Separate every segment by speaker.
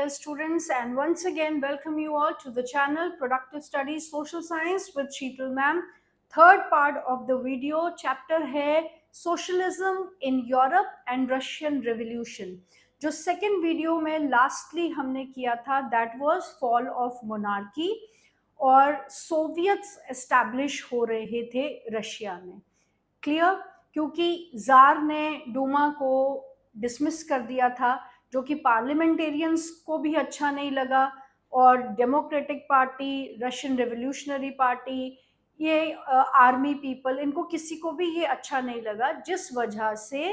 Speaker 1: dear students, and once again welcome you all to the channel Productive Studies Social Science with Sheetal ma'am. Third part of the video chapter है Socialism in Europe and Russian Revolution. जो second video में lastly हमने किया था that was fall of monarchy और Soviets establish हो रहे थे रशिया में. क्लियर? क्योंकि जार ने डूमा को डिसमिस कर दिया था, जो कि पार्लियामेंटेरियंस को भी अच्छा नहीं लगा, और democratic party, Russian revolutionary party, ये आर्मी पीपल, इनको किसी को भी ये अच्छा नहीं लगा, जिस वजह से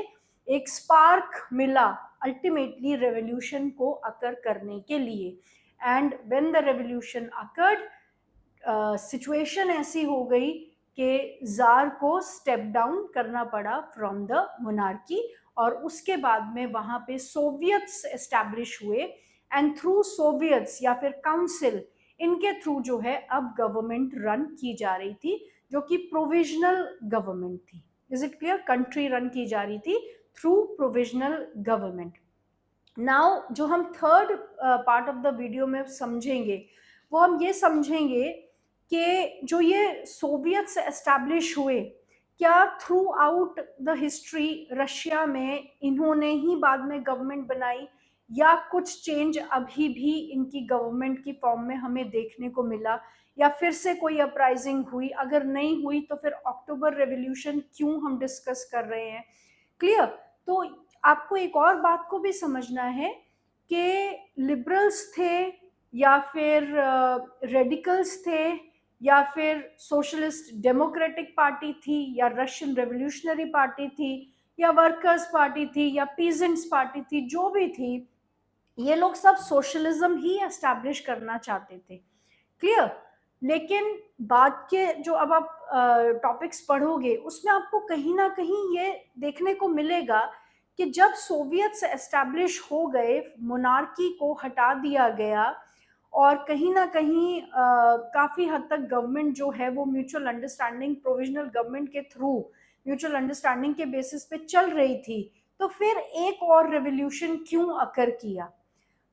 Speaker 1: एक स्पार्क मिला अल्टीमेटली रेवोल्यूशन को अकर करने के लिए. And when the revolution occurred, situation ऐसी हो गई कि जार को स्टेप डाउन करना पड़ा फ्रॉम द मोनार्की, और उसके बाद में वहां पे सोवियट्स एस्टैब्लिश हुए. एंड थ्रू सोवियट्स या फिर काउंसिल, इनके थ्रू जो है अब गवर्नमेंट रन की जा रही थी, जो कि प्रोविजनल गवर्नमेंट थी. Is it clear? Country run की जा रही थी थ्रू प्रोविजनल गवर्नमेंट. नाउ जो हम third part of the video में समझेंगे, वो हम ये समझेंगे कि जो ये सोवियट्स एस्टैब्लिश हुए, क्या through out the history Russia में इन्होंने ही बाद में गवर्नमेंट बनाई, या कुछ चेंज अभी भी इनकी गवर्नमेंट की फॉर्म में हमें देखने को मिला, या फिर से कोई अपराइजिंग हुई? अगर नहीं हुई तो फिर अक्टूबर रेवोल्यूशन क्यों हम डिस्कस कर रहे हैं? क्लियर? तो आपको एक और बात को भी समझना है कि लिबरल्स थे या फिर रेडिकल्स थे, या फिर सोशलिस्ट डेमोक्रेटिक पार्टी थी, या रशियन रेवोल्यूशनरी पार्टी थी, या वर्कर्स पार्टी थी, या पीजेंट्स पार्टी थी, जो भी थी, ये लोग सब सोशलिज्म ही एस्टैब्लिश करना चाहते थे. क्लियर? लेकिन बाद के जो अब आप टॉपिक्स पढ़ोगे, उसमें आपको कहीं ना कहीं ये देखने को मिलेगा कि जब सोवियट्स एस्टैब्लिश हो गए, मोनार्की को हटा दिया गया, और कहीं ना कहीं काफ़ी हद तक गवर्नमेंट जो है वो म्यूचुअल अंडरस्टैंडिंग, प्रोविजनल गवर्नमेंट के थ्रू म्यूचुअल अंडरस्टैंडिंग के बेसिस पे चल रही थी, तो फिर एक और रेवोल्यूशन क्यों अकर किया?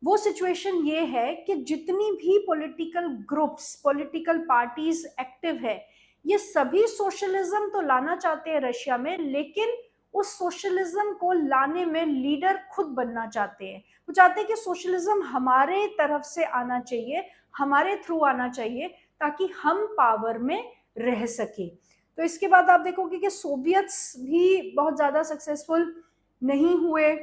Speaker 1: वो सिचुएशन ये है कि जितनी भी political groups, political parties active है, ये सभी सोशलिज्म तो लाना चाहते हैं रशिया में, लेकिन उस सोशलिज्म को लाने में लीडर खुद बनना चाहते हैं. वो चाहते हैं कि सोशलिज्म हमारे तरफ से आना चाहिए, हमारे थ्रू आना चाहिए, ताकि हम पावर में रह सके. तो इसके बाद आप देखोगे कि सोवियट्स भी बहुत ज़्यादा सक्सेसफुल नहीं हुए.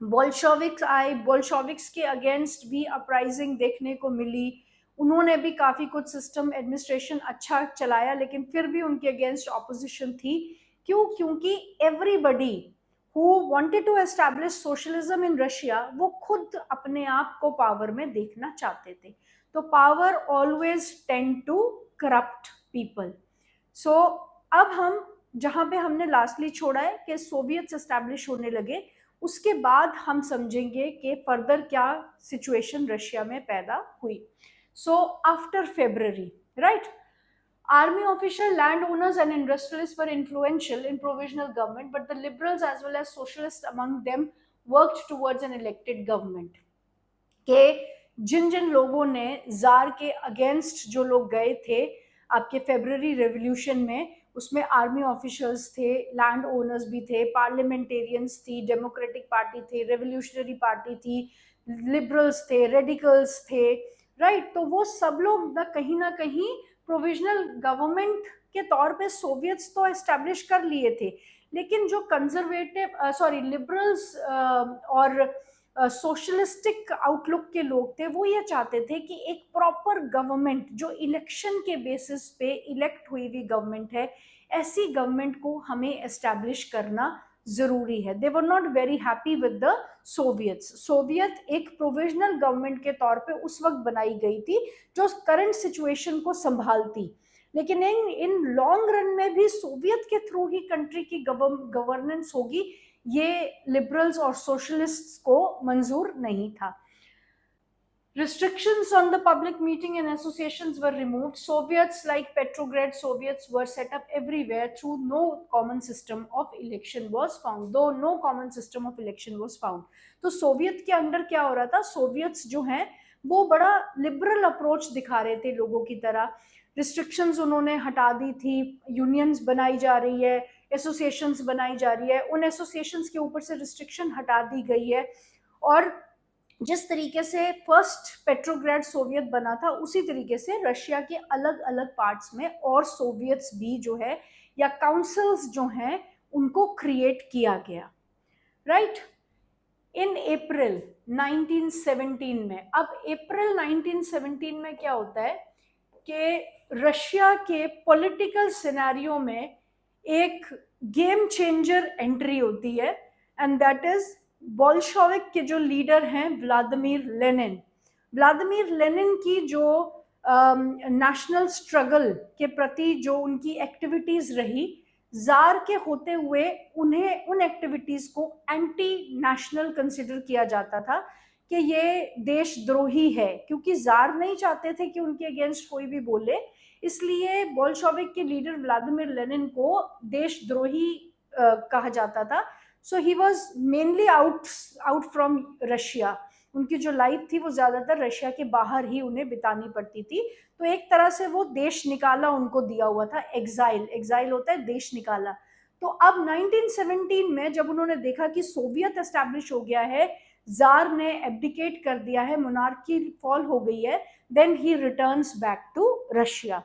Speaker 1: बोल्शेविक्स आए, बोल्शेविक्स के अगेंस्ट भी अपराइजिंग देखने को मिली. उन्होंने भी काफ़ी कुछ सिस्टम एडमिनिस्ट्रेशन अच्छा चलाया, लेकिन फिर भी उनके अगेंस्ट ऑपोजिशन थी. क्यों? क्योंकि everybody who wanted to establish socialism in Russia, वो खुद अपने आप को पावर में देखना चाहते थे. तो power always tend to corrupt people. So अब हम जहाँ पे हमने लास्टली छोड़ा है कि सोवियट्स एस्टैब्लिश होने लगे, उसके बाद हम समझेंगे कि फर्दर क्या सिचुएशन रशिया में पैदा हुई. So after February, right, army official, landowners and industrialists were influential in provisional government, but the liberals as well as socialists among them worked towards an elected government. के जिन जिन लोगों ने jar के against जो लोग गए थे आपके फेब्रुअरी रेवोल्यूशन में, उसमें आर्मी ऑफिशियल्स थे, लैंड ओनर्स भी थे, पार्लियामेंटेरियंस थी, डेमोक्रेटिक पार्टी थे, रेवोल्यूशनरी पार्टी थी, लिबरल्स थे, रेडिकल्स थे, राइट. तो वो सब लोग ना कहीं प्रोविजनल गवर्नमेंट के तौर पे सोवियट्स तो एस्टैब्लिश कर लिए थे, लेकिन जो कंजर्वेटिव लिबरल्स और सोशलिस्टिक आउटलुक के लोग थे, वो ये चाहते थे कि एक प्रॉपर गवर्नमेंट जो इलेक्शन के बेसिस पे इलेक्ट हुई हुई गवर्नमेंट है, ऐसी गवर्नमेंट को हमें एस्टैब्लिश करना जरूरी है. They were not very happy with the Soviets. Soviet एक प्रोविजनल गवर्नमेंट के तौर पे उस वक्त बनाई गई थी जो करंट सिचुएशन को संभालती, लेकिन इन लॉन्ग रन में भी सोवियत के थ्रू ही कंट्री की गवर्नेंस होगी, ये लिबरल्स और सोशलिस्ट्स को मंजूर नहीं था. Restrictions on the public meeting and associations were removed. Soviets like Petrograd Soviets were set up everywhere through no common system of election was found. Though no common system of election was found. तो Soviet के under क्या हो रहा था, Soviets जो हैं वो बड़ा लिबरल अप्रोच दिखा रहे थे लोगों की तरह. रिस्ट्रिक्शंस उन्होंने हटा दी थी, यूनियंस बनाई जा रही है, एसोसिएशंस बनाई जा रही है, उन एसोसिएशंस के ऊपर से रिस्ट्रिक्शन हटा दी गई है. और जिस तरीके से फर्स्ट पेट्रोग्राड सोवियत बना था उसी तरीके से रशिया के अलग अलग पार्ट्स में और सोवियट्स भी जो है या काउंसिल्स जो हैं उनको क्रिएट किया गया. राइट. इन अप्रैल 1917 में, अब अप्रैल 1917 में क्या होता है कि रशिया के पॉलिटिकल सिनेरियो में एक गेम चेंजर एंट्री होती है, एंड दैट इज बोल्शेविक के जो लीडर हैं व्लादिमीर लेनिन. व्लादिमीर लेनिन की जो नेशनल स्ट्रगल के प्रति जो उनकी एक्टिविटीज रही, जार के होते हुए उन्हें उन एक्टिविटीज को एंटी नेशनल कंसिडर किया जाता था कि ये देशद्रोही है, क्योंकि जार नहीं चाहते थे कि उनके अगेंस्ट कोई भी बोले. इसलिए बोल्शेविक के लीडर व्लादिमीर लेनिन को देशद्रोही कहा जाता था. So he was mainly out from Russia. उनकी जो लाइफ थी वो ज्यादातर रशिया के बाहर ही उन्हें बितानी पड़ती थी. तो एक तरह से वो देश निकाला उनको दिया हुआ था, एग्जाइल. एग्जाइल होता है देश निकाला. तो अब 1917 में जब उन्होंने देखा कि सोवियत एस्टैब्लिश हो गया है, जार ने एब्डिकेट कर दिया है, मोनार्की फॉल हो गई है, then he returns back to Russia.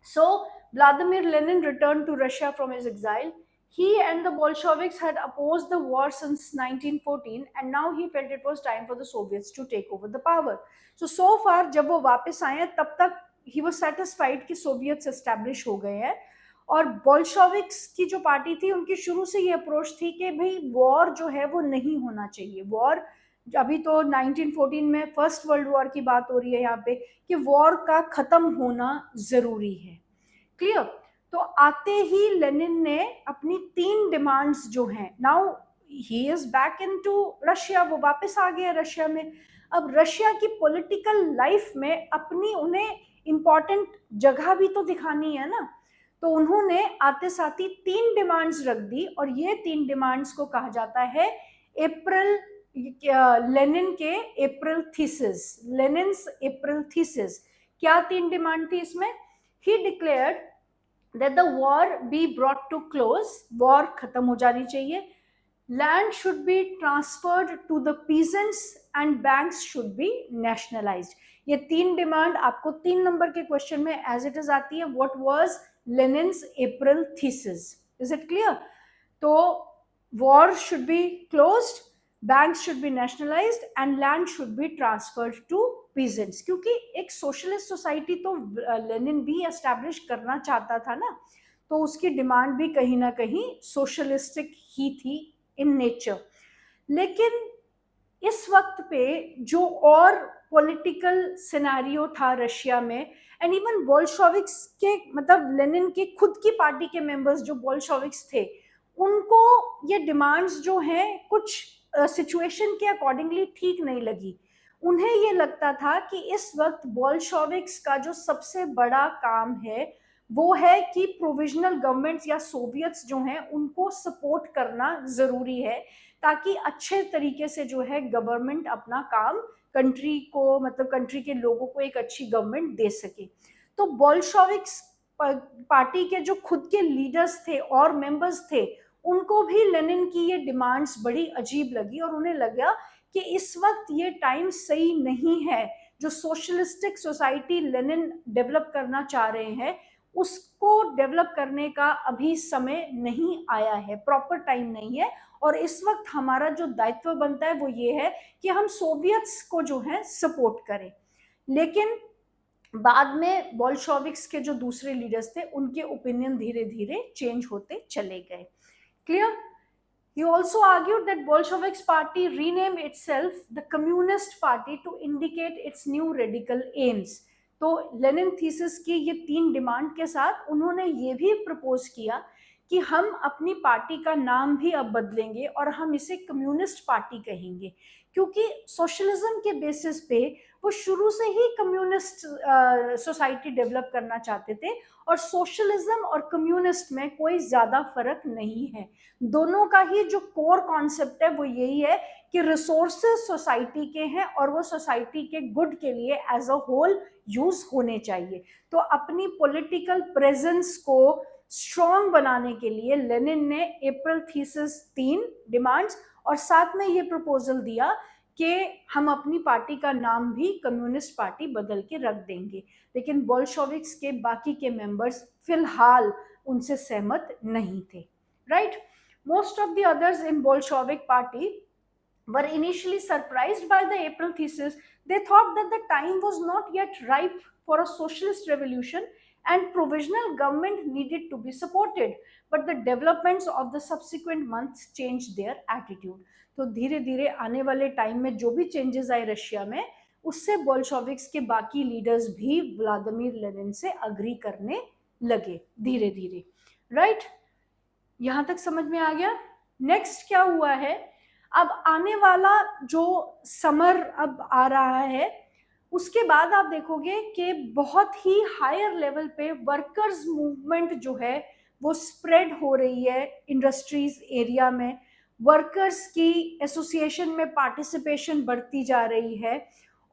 Speaker 1: So Vladimir Lenin return to Russia from his exile. He and the Bolsheviks had opposed the war since 1914 and now he felt it was time for the Soviets to take over the power. So far जब वो वापस आए तब तक he was satisfied कि Soviets establish हो गए हैं. और बोल्शेविक्स की जो पार्टी थी उनकी शुरू से ये अप्रोच थी कि भाई वॉर जो है वो नहीं होना चाहिए. वॉर अभी तो 1914 में फर्स्ट वर्ल्ड वॉर की बात हो रही है यहाँ पे कि वॉर का खत्म होना जरूरी है. क्लियर. तो आते ही लेनिन ने अपनी 3 डिमांड्स जो हैं, now he is back into Russia, वो वापस आ गया रशिया में. अब रशिया की पॉलिटिकल लाइफ में अपनी उन्हें इंपॉर्टेंट जगह भी तो दिखानी है ना. तो उन्होंने आते साथ ही 3 डिमांड्स रख दी और ये 3 डिमांड्स को कहा जाता है अप्रैल लेनिन के अप्रैल थीसिस. लेनिन्स April thesis. क्या 3 डिमांड थी इसमें? ही declared that the war be brought to close, war खत्म हो जानी चाहिए, land should be transferred to the peasants and banks should be nationalized. ये 3 डिमांड आपको 3 नंबर के क्वेश्चन में एज इट इज आती है. What was लेनिन्स April thesis? Is it clear? तो war should be closed, banks should be nationalized and land should be transferred to peasants. क्योंकि एक socialist society तो लेनिन भी एस्टैब्लिश करना चाहता था ना, तो उसकी डिमांड भी कहीं ना कहीं सोशलिस्टिक ही थी इन नेचर. लेकिन इस वक्त पे जो और पॉलिटिकल सिनेरियो था रशिया में, एंड इवन बोल्शेविक्स के मतलब लेनिन के खुद की पार्टी के मेंबर्स जो बोल्शेविक्स थे, उनको ये डिमांड्स जो हैं कुछ सिचुएशन के अकॉर्डिंगली ठीक नहीं लगी. उन्हें ये लगता था कि इस वक्त बोल्शेविक्स का जो सबसे बड़ा काम है वो है कि प्रोविजनल गवर्नमेंट्स या सोवियट्स जो हैं उनको सपोर्ट करना जरूरी है, ताकि अच्छे तरीके से जो है गवर्नमेंट अपना काम कंट्री को मतलब कंट्री के लोगों को एक अच्छी गवर्नमेंट दे सके. तो बोल्शेविक्स पार्टी के जो खुद के लीडर्स थे और मेंबर्स थे, उनको भी लेनिन की ये डिमांड्स बड़ी अजीब लगी और उन्हें लगा कि इस वक्त ये टाइम सही नहीं है. जो सोशलिस्टिक सोसाइटी लेनिन डेवलप करना चाह रहे हैं उसको डेवलप करने का अभी समय नहीं आया है, प्रॉपर टाइम नहीं है. और इस वक्त हमारा जो दायित्व बनता है वो ये है कि हम सोवियट्स को जो है सपोर्ट करें. लेकिन बाद में बोल्शेविक्स के जो दूसरे लीडर्स थे उनके ओपिनियन धीरे धीरे चेंज होते चले गए. Clear? He also argued that Bolsheviks party rename itself the Communist Party to indicate its new radical aims. तो लेनिन थीसिस की ये 3 डिमांड के साथ उन्होंने ये भी प्रपोज किया कि हम अपनी पार्टी का नाम भी अब बदलेंगे और हम इसे कम्युनिस्ट पार्टी कहेंगे, क्योंकि सोशलिज्म के बेसिस पे वो शुरू से ही कम्युनिस्ट सोसाइटी डेवलप करना चाहते थे, और सोशलिज्म और कम्युनिस्ट में कोई ज्यादा फर्क नहीं है। दोनों का ही जो कोर कॉन्सेप्ट है वो यही है कि रिसोर्सेस सोसाइटी के हैं और वो सोसाइटी के गुड के लिए एज अ होल यूज होने चाहिए। तो अपनी पॉलिटिकल प्रेजेंस को स्ट्रॉन्ग बनाने के लिए लेनिन ने अप्रैल थीसिस 3 डिमांड्स और साथ में ये प्रपोजल दिया कि हम अपनी पार्टी का नाम भी कम्युनिस्ट पार्टी बदल के रख देंगे। लेकिन बोल्शेविक्स के बाकी के मेंबर्स फिलहाल उनसे सहमत नहीं थे, right. Most of the others in Bolshevik party were initially surprised by the April thesis. They thought that the time was not yet ripe for a socialist revolution and provisional government needed to be supported. But the developments of the subsequent months changed their attitude. तो धीरे धीरे आने वाले time में जो भी changes आए Russia में, उससे बोल्शेविक्स के बाकी लीडर्स भी व्लादिमीर लेनिन से अग्री करने लगे धीरे धीरे, राइट। यहां तक समझ में आ गया। नेक्स्ट क्या हुआ है, अब आने वाला जो समर अब आ रहा है, उसके बाद आप देखोगे कि बहुत ही हायर लेवल पे वर्कर्स मूवमेंट जो है वो स्प्रेड हो रही है इंडस्ट्रीज एरिया में। वर्कर्स की एसोसिएशन में पार्टिसिपेशन बढ़ती जा रही है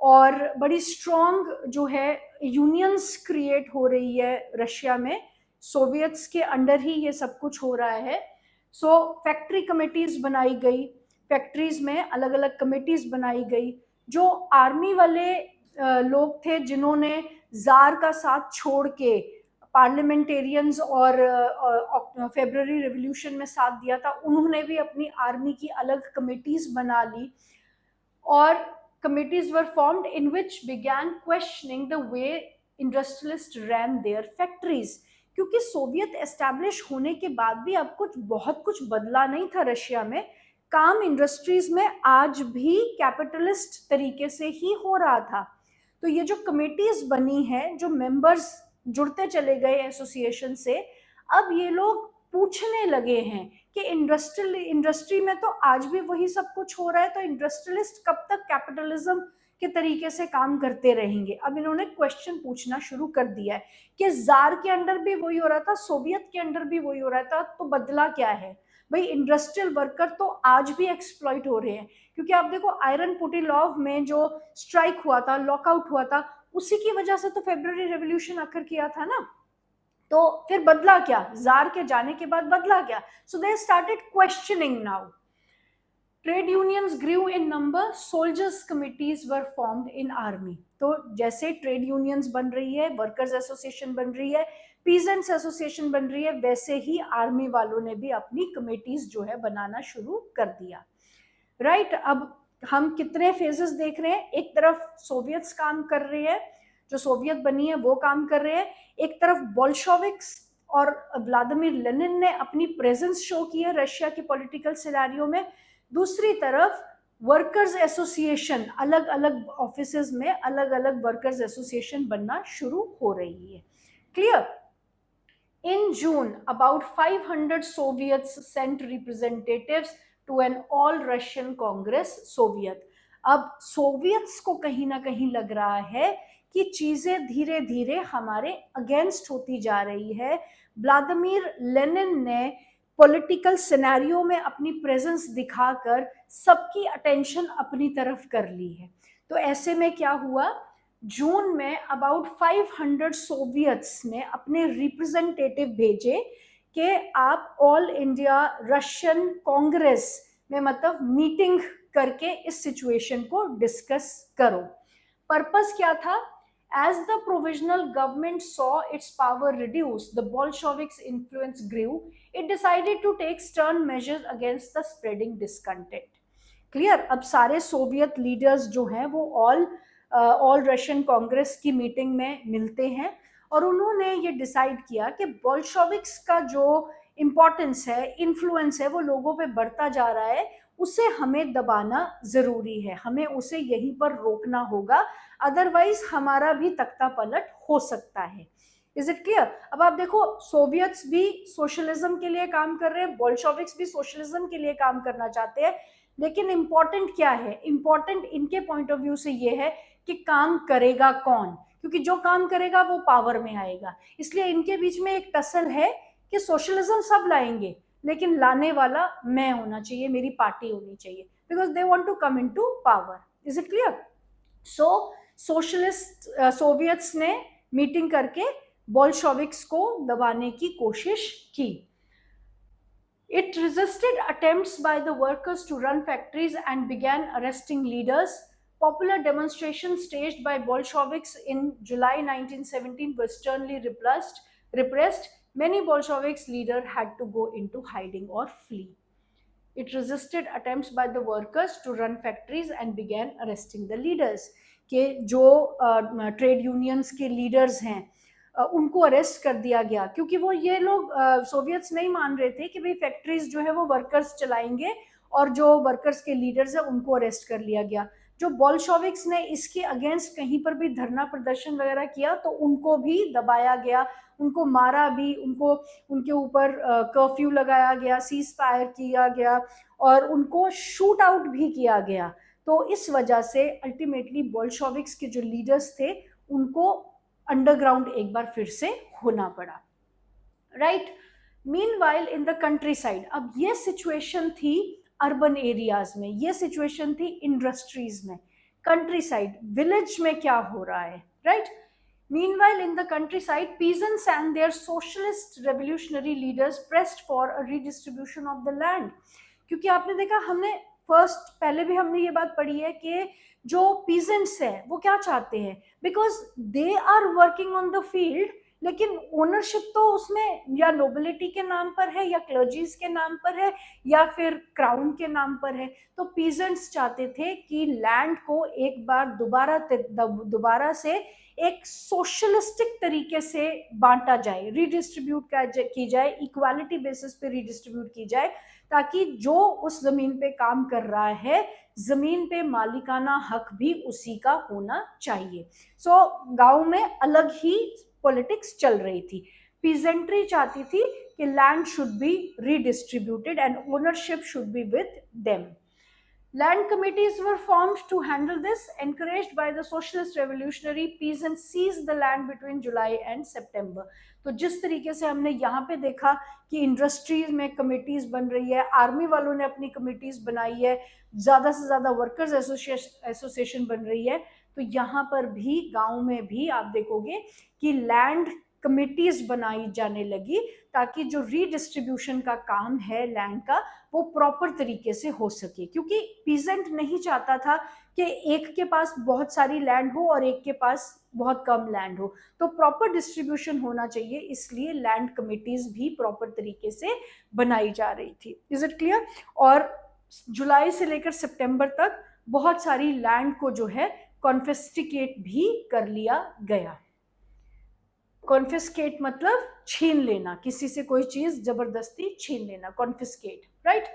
Speaker 1: और बड़ी स्ट्रॉन्ग जो है यूनियंस क्रिएट हो रही है रशिया में। सोवियट्स के अंडर ही ये सब कुछ हो रहा है। सो फैक्ट्री कमेटीज बनाई गई, फैक्ट्रीज में अलग अलग कमेटीज बनाई गई। जो आर्मी वाले लोग थे जिन्होंने जार का साथ छोड़ के पार्लियामेंटेरियंस और फरवरी रेवोल्यूशन में साथ दिया था, उन्होंने भी अपनी आर्मी की अलग कमेटीज बना ली और committees were formed in which began questioning the way industrialist ran their factories. क्योंकि सोवियत एस्टैब्लिश होने के बाद भी अब कुछ बहुत कुछ बदला नहीं था रशिया में। काम इंडस्ट्रीज में आज भी कैपिटलिस्ट तरीके से ही हो रहा था। तो ये जो कमेटीज बनी है, जो मेंबर्स जुड़ते चले गए एसोसिएशन से, अब ये लोग पूछने लगे हैं कि इंडस्ट्री में तो आज भी वही सब कुछ हो रहा है, तो इंडस्ट्रियलिस्ट कब तक कैपिटलिज्म के तरीके से काम करते रहेंगे। अब इन्होंने क्वेश्चन पूछना शुरू कर दिया है कि जार के अंडर भी वही हो रहा था, सोवियत के अंडर भी वही हो रहा था, तो बदला क्या है। भाई इंडस्ट्रियल वर्कर तो आज भी एक्सप्लॉइट हो रहे हैं, क्योंकि आप देखो आयरन पुटिलोव में जो स्ट्राइक हुआ था, लॉकआउट हुआ था, उसी की वजह से तो फरवरी रेवोल्यूशन आकर किया था ना। तो फिर बदला क्या, जार के जाने के बाद बदला क्या। So they started questioning now. Trade unions grew in number, soldiers committees were formed in army. तो जैसे ट्रेड यूनियंस बन रही है, वर्कर्स एसोसिएशन बन रही है, पीजेंट्स एसोसिएशन बन रही है, वैसे ही आर्मी वालों ने भी अपनी कमेटीज जो है बनाना शुरू कर दिया, राइट। अब हम कितने फेजेस देख रहे हैं। एक तरफ सोवियट्स काम कर रहे हैं, जो सोवियत बनी है वो काम कर रहे हैं। एक तरफ बोल्शेविक्स और व्लादिमीर लेनिन ने अपनी प्रेजेंस शो की है रशिया की पॉलिटिकल सिनेरियो में। दूसरी तरफ वर्कर्स एसोसिएशन, अलग अलग ऑफिसेज में अलग अलग वर्कर्स एसोसिएशन बनना शुरू हो रही है। Clear. In June, about 500 Soviets sent representatives to an all-Russian Congress Soviet. अब सोवियट्स को कहीं ना कहीं लग रहा है कि चीजें धीरे धीरे हमारे अगेंस्ट होती जा रही है। व्लादिमीर लेनिन ने पॉलिटिकल सिनेरियो में अपनी प्रेजेंस दिखाकर सबकी अटेंशन अपनी तरफ कर ली है। तो ऐसे में क्या हुआ, जून में अबाउट 500 सोवियट्स ने अपने रिप्रेजेंटेटिव भेजे कि आप ऑल इंडिया रशियन कांग्रेस में मतलब मीटिंग करके इस सिचुएशन को डिस्कस करो। पर्पस क्या था, as the provisional government saw its power reduce, the Bolsheviks influence grew, it decided to take stern measures against the spreading discontent. Clear. अब सारे सोवियत लीडर्स जो हैं वो ऑल रशियन कांग्रेस की मीटिंग में मिलते हैं और उन्होंने ये डिसाइड किया कि बोल्शेविक्स का जो इम्पोर्टेंस है, इन्फ्लुएंस है, वो लोगों पे बढ़ता जा रहा है, उसे हमें दबाना जरूरी है, हमें उसे यहीं पर रोकना होगा, अदरवाइज हमारा भी तख्ता पलट हो सकता है। Is it clear? अब आप देखो, सोवियत्स भी सोशलिज्म के लिए काम कर रहे हैं, बोल्शेविक्स भी सोशलिज्म के लिए काम करना चाहते हैं, लेकिन इंपॉर्टेंट क्या है? इंपॉर्टेंट इनके पॉइंट ऑफ व्यू से ये है कि काम करेगा कौन, क्योंकि जो काम करेगा वो पावर में आएगा। इसलिए इनके बीच में एक टसल है कि सोशलिज्म सब लाएंगे, लेकिन लाने वाला मैं होना चाहिए, मेरी पार्टी होनी चाहिए, because they want to come into power. Is it clear? So socialist Soviets ने मीटिंग करके बोल्शेविक्स को दबाने की कोशिश की। It resisted attempts by the workers to run factories and began arresting leaders. Popular demonstrations staged by Bolsheviks in July 1917 were sternly repressed. Many Bolsheviks leaders had to go into hiding or flee. It resisted attempts by the workers to run factories and began arresting the leaders. के जो trade unions के leaders हैं उनको arrest कर दिया गया, क्योंकि वो ये लोग सोवियत्स नहीं मान रहे थे कि भाई फैक्ट्रीज जो है वो वर्कर्स चलाएंगे, और जो वर्कर्स के लीडर्स है उनको अरेस्ट कर लिया गया। जो बोल्शेविक्स ने इसके अगेंस्ट कहीं पर भी धरना प्रदर्शन वगैरह किया तो उनको भी दबाया गया, उनको मारा भी, उनको उनके ऊपर कर्फ्यू लगाया गया, सीज फायर किया गया, और उनको शूट आउट भी किया गया। तो इस वजह से अल्टीमेटली बोल्शेविक्स के जो लीडर्स थे उनको अंडरग्राउंड एक बार फिर से होना पड़ा, right? Meanwhile in the country side, अब ये सिचुएशन थी अर्बन एरियाज में, ये सिचुएशन थी इंडस्ट्रीज में। कंट्री साइड, विलेज में क्या हो रहा है, right? Meanwhile, in the countryside, peasants and their socialist revolutionary leaders pressed for a redistribution of the land. क्योंकि आपने देखा, हमने पहले भी हमने ये बात पढ़ी है कि जो peasants है वो क्या चाहते हैं, because they are working on the field, लेकिन ओनरशिप तो उसमें या नोबिलिटी के नाम पर है, या क्लर्जीज के नाम पर है, या फिर क्राउन के नाम पर है। तो पीजेंट्स चाहते थे कि लैंड को एक बार दोबारा से एक सोशलिस्टिक तरीके से बांटा जाए, रीडिस्ट्रीब्यूट की जाए, इक्वालिटी बेसिस पे रीडिस्ट्रीब्यूट की जाए, ताकि जो उस जमीन पे काम कर रहा है, जमीन पे मालिकाना हक भी उसी का होना चाहिए। सो गांव में अलग ही पॉलिटिक्स चल रही थी। पीजेंट्री चाहती थी कि land should be redistributed and ownership should be with them. Land committees were formed to handle this, encouraged by the socialist revolutionary. Peasants seized the land between July and September. तो जिस तरीके से हमने यहाँ पे देखा कि इंडस्ट्रीज में कमिटीज बन रही है, आर्मी वालों ने अपनी कमिटीज बनाई है, ज़्यादा से ज़्यादा वर्कर्स एसोसिएशन बन रही है, तो यहाँ पर भी गांव में भी आप देखोगे कि लैंड कमिटीज बनाई जाने लगी, ताकि जो रीडिस्ट्रीब्यूशन का काम है लैंड का वो प्रॉपर तरीके से हो सके। क्योंकि पीजेंट नहीं चाहता था कि एक के पास बहुत सारी लैंड हो और एक के पास बहुत कम लैंड हो, तो प्रॉपर डिस्ट्रीब्यूशन होना चाहिए, इसलिए लैंड कमिटीज भी प्रॉपर तरीके से बनाई जा रही थी। Is it clear? और जुलाई से लेकर सितंबर तक बहुत सारी लैंड को जो है कॉन्फिस्टिकेट भी कर लिया गया। कॉन्फिस्केट मतलब छीन लेना, किसी से कोई चीज जबरदस्ती छीन लेना, confiscate, right?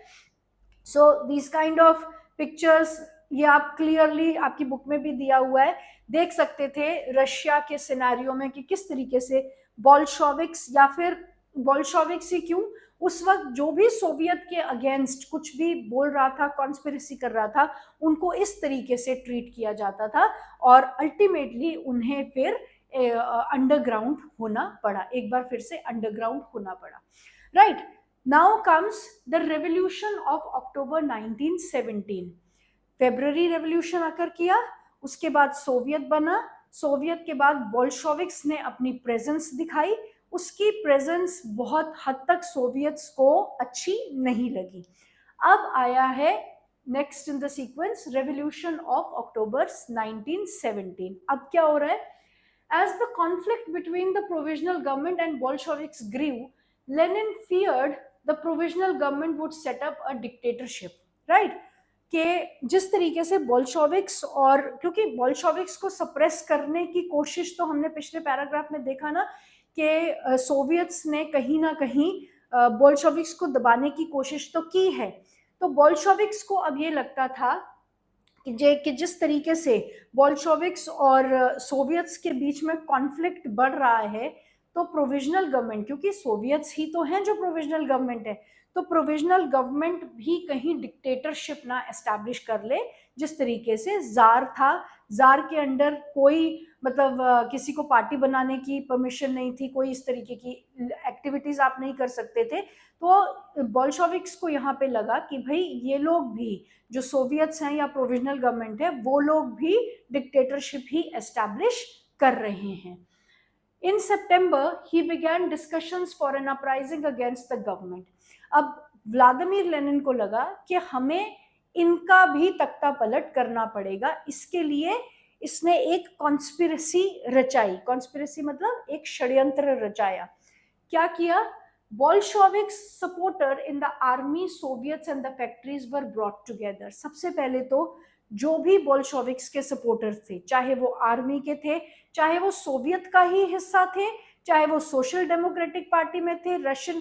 Speaker 1: So this kind of pictures ये आप क्लियरली आपकी बुक में भी दिया हुआ है, देख सकते थे रशिया के सिनेरियो में कि किस तरीके से बोल्शेविक्स, या फिर बोल्शेविक्स ही क्यों, उस वक्त जो भी सोवियत के अगेंस्ट कुछ भी बोल रहा था, कॉन्स्पिरेसी कर रहा था, उनको इस तरीके से ट्रीट किया जाता था, और अल्टीमेटली उन्हें फिर अंडरग्राउंड होना पड़ा, एक बार फिर से अंडरग्राउंड होना पड़ा, right? Now comes the revolution of October 1917। February revolution आकर किया, उसके बाद सोवियत बना, सोवियत के बाद बोल्शेविक्स ने अपनी प्रेजेंस दिखाई, उसकी प्रेजेंस बहुत हद तक सोवियत्स को अच्छी नहीं लगी। अब आया है next in the sequence, revolution of October 1917। अब क्या हो रहा है? As the conflict between the provisional government and Bolsheviks grew, Lenin feared the provisional government would set up a dictatorship, right? कि जिस तरीके से बोल्शेविक्स, और क्योंकि बोल्शेविक्स को सप्रेस करने की कोशिश तो हमने पिछले पैराग्राफ में देखा ना, कि सोवियत्स ने कहीं ना कहीं बोल्शेविक्स को दबाने की कोशिश तो की है। तो बोल्शेविक्स को अब ये लगता था कि जिस तरीके से बोल्शेविक्स और सोवियत्स के बीच में कॉन्फ्लिक्ट बढ़ रहा है, तो प्रोविजनल गवर्नमेंट, क्योंकि सोवियत्स ही तो हैं जो प्रोविजनल गवर्नमेंट है, तो प्रोविजनल गवर्नमेंट भी कहीं डिक्टेटरशिप ना एस्टैब्लिश कर ले, जिस तरीके से जार था। जार के अंडर कोई मतलब किसी को पार्टी बनाने की परमिशन नहीं थी, कोई इस तरीके की एक्टिविटीज आप नहीं कर सकते थे। तो बोल्शेविक्स को यहाँ पे लगा कि भाई ये लोग भी, जो सोवियत्स हैं या प्रोविजनल गवर्नमेंट है, वो लोग भी डिक्टेटरशिप ही एस्टैब्लिश कर रहे हैं। In September, he began discussions for an uprising against the government. अब व्लादिमीर लेनिन को लगा कि हमें इनका भी तख्ता पलट करना पड़ेगा। इसके लिए इसने एक कॉन्स्पिरेसी रचाई। कॉन्स्पिरेसी मतलब एक षड्यंत्र रचाया। क्या किया? Bolsheviks supporter in the army, Soviets and the factories were brought together. सबसे पहले तो जो भी बोल्शेविक्स के सपोर्टर थे, चाहे वो आर्मी के थे, चाहे वो सोवियत का ही हिस्सा थे, चाहे वो सोशल डेमोक्रेटिक पार्टी में थे, रशियन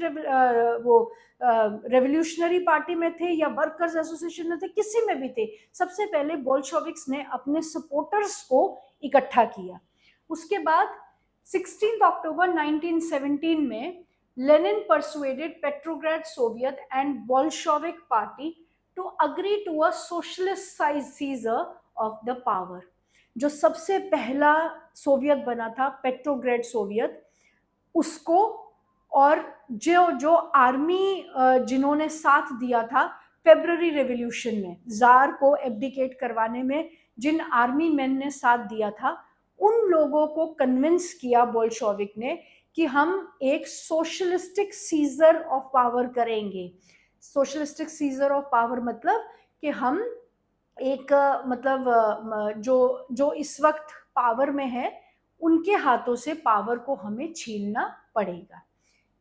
Speaker 1: रेवोल्यूशनरी पार्टी में थे, या वर्कर्स एसोसिएशन में थे, किसी में भी थे, सबसे पहले बोल्शेविक्स ने अपने सपोर्टर्स को इकट्ठा किया। उसके बाद 16 अक्टूबर 1917 में Lenin persuaded Petrograd Soviet and Bolshevik party to agree to a socialist seizure of the power. जो सबसे पहला सोवियत बना था पेट्रोग्रेड सोवियत, उसको, और जो जो आर्मी जिन्होंने साथ दिया था फेब्रुअरी रेवोल्यूशन में, जार को एब्डिकेट करवाने में जिन आर्मी मैन ने साथ दिया था, उन लोगों को कन्विंस किया बोल्शेविक ने कि हम एक सोशलिस्टिक सीजर ऑफ पावर करेंगे। सोशलिस्टिक सीजर ऑफ पावर मतलब कि हम एक मतलब जो इस वक्त पावर में है, उनके हाथों से पावर को हमें छीनना पड़ेगा।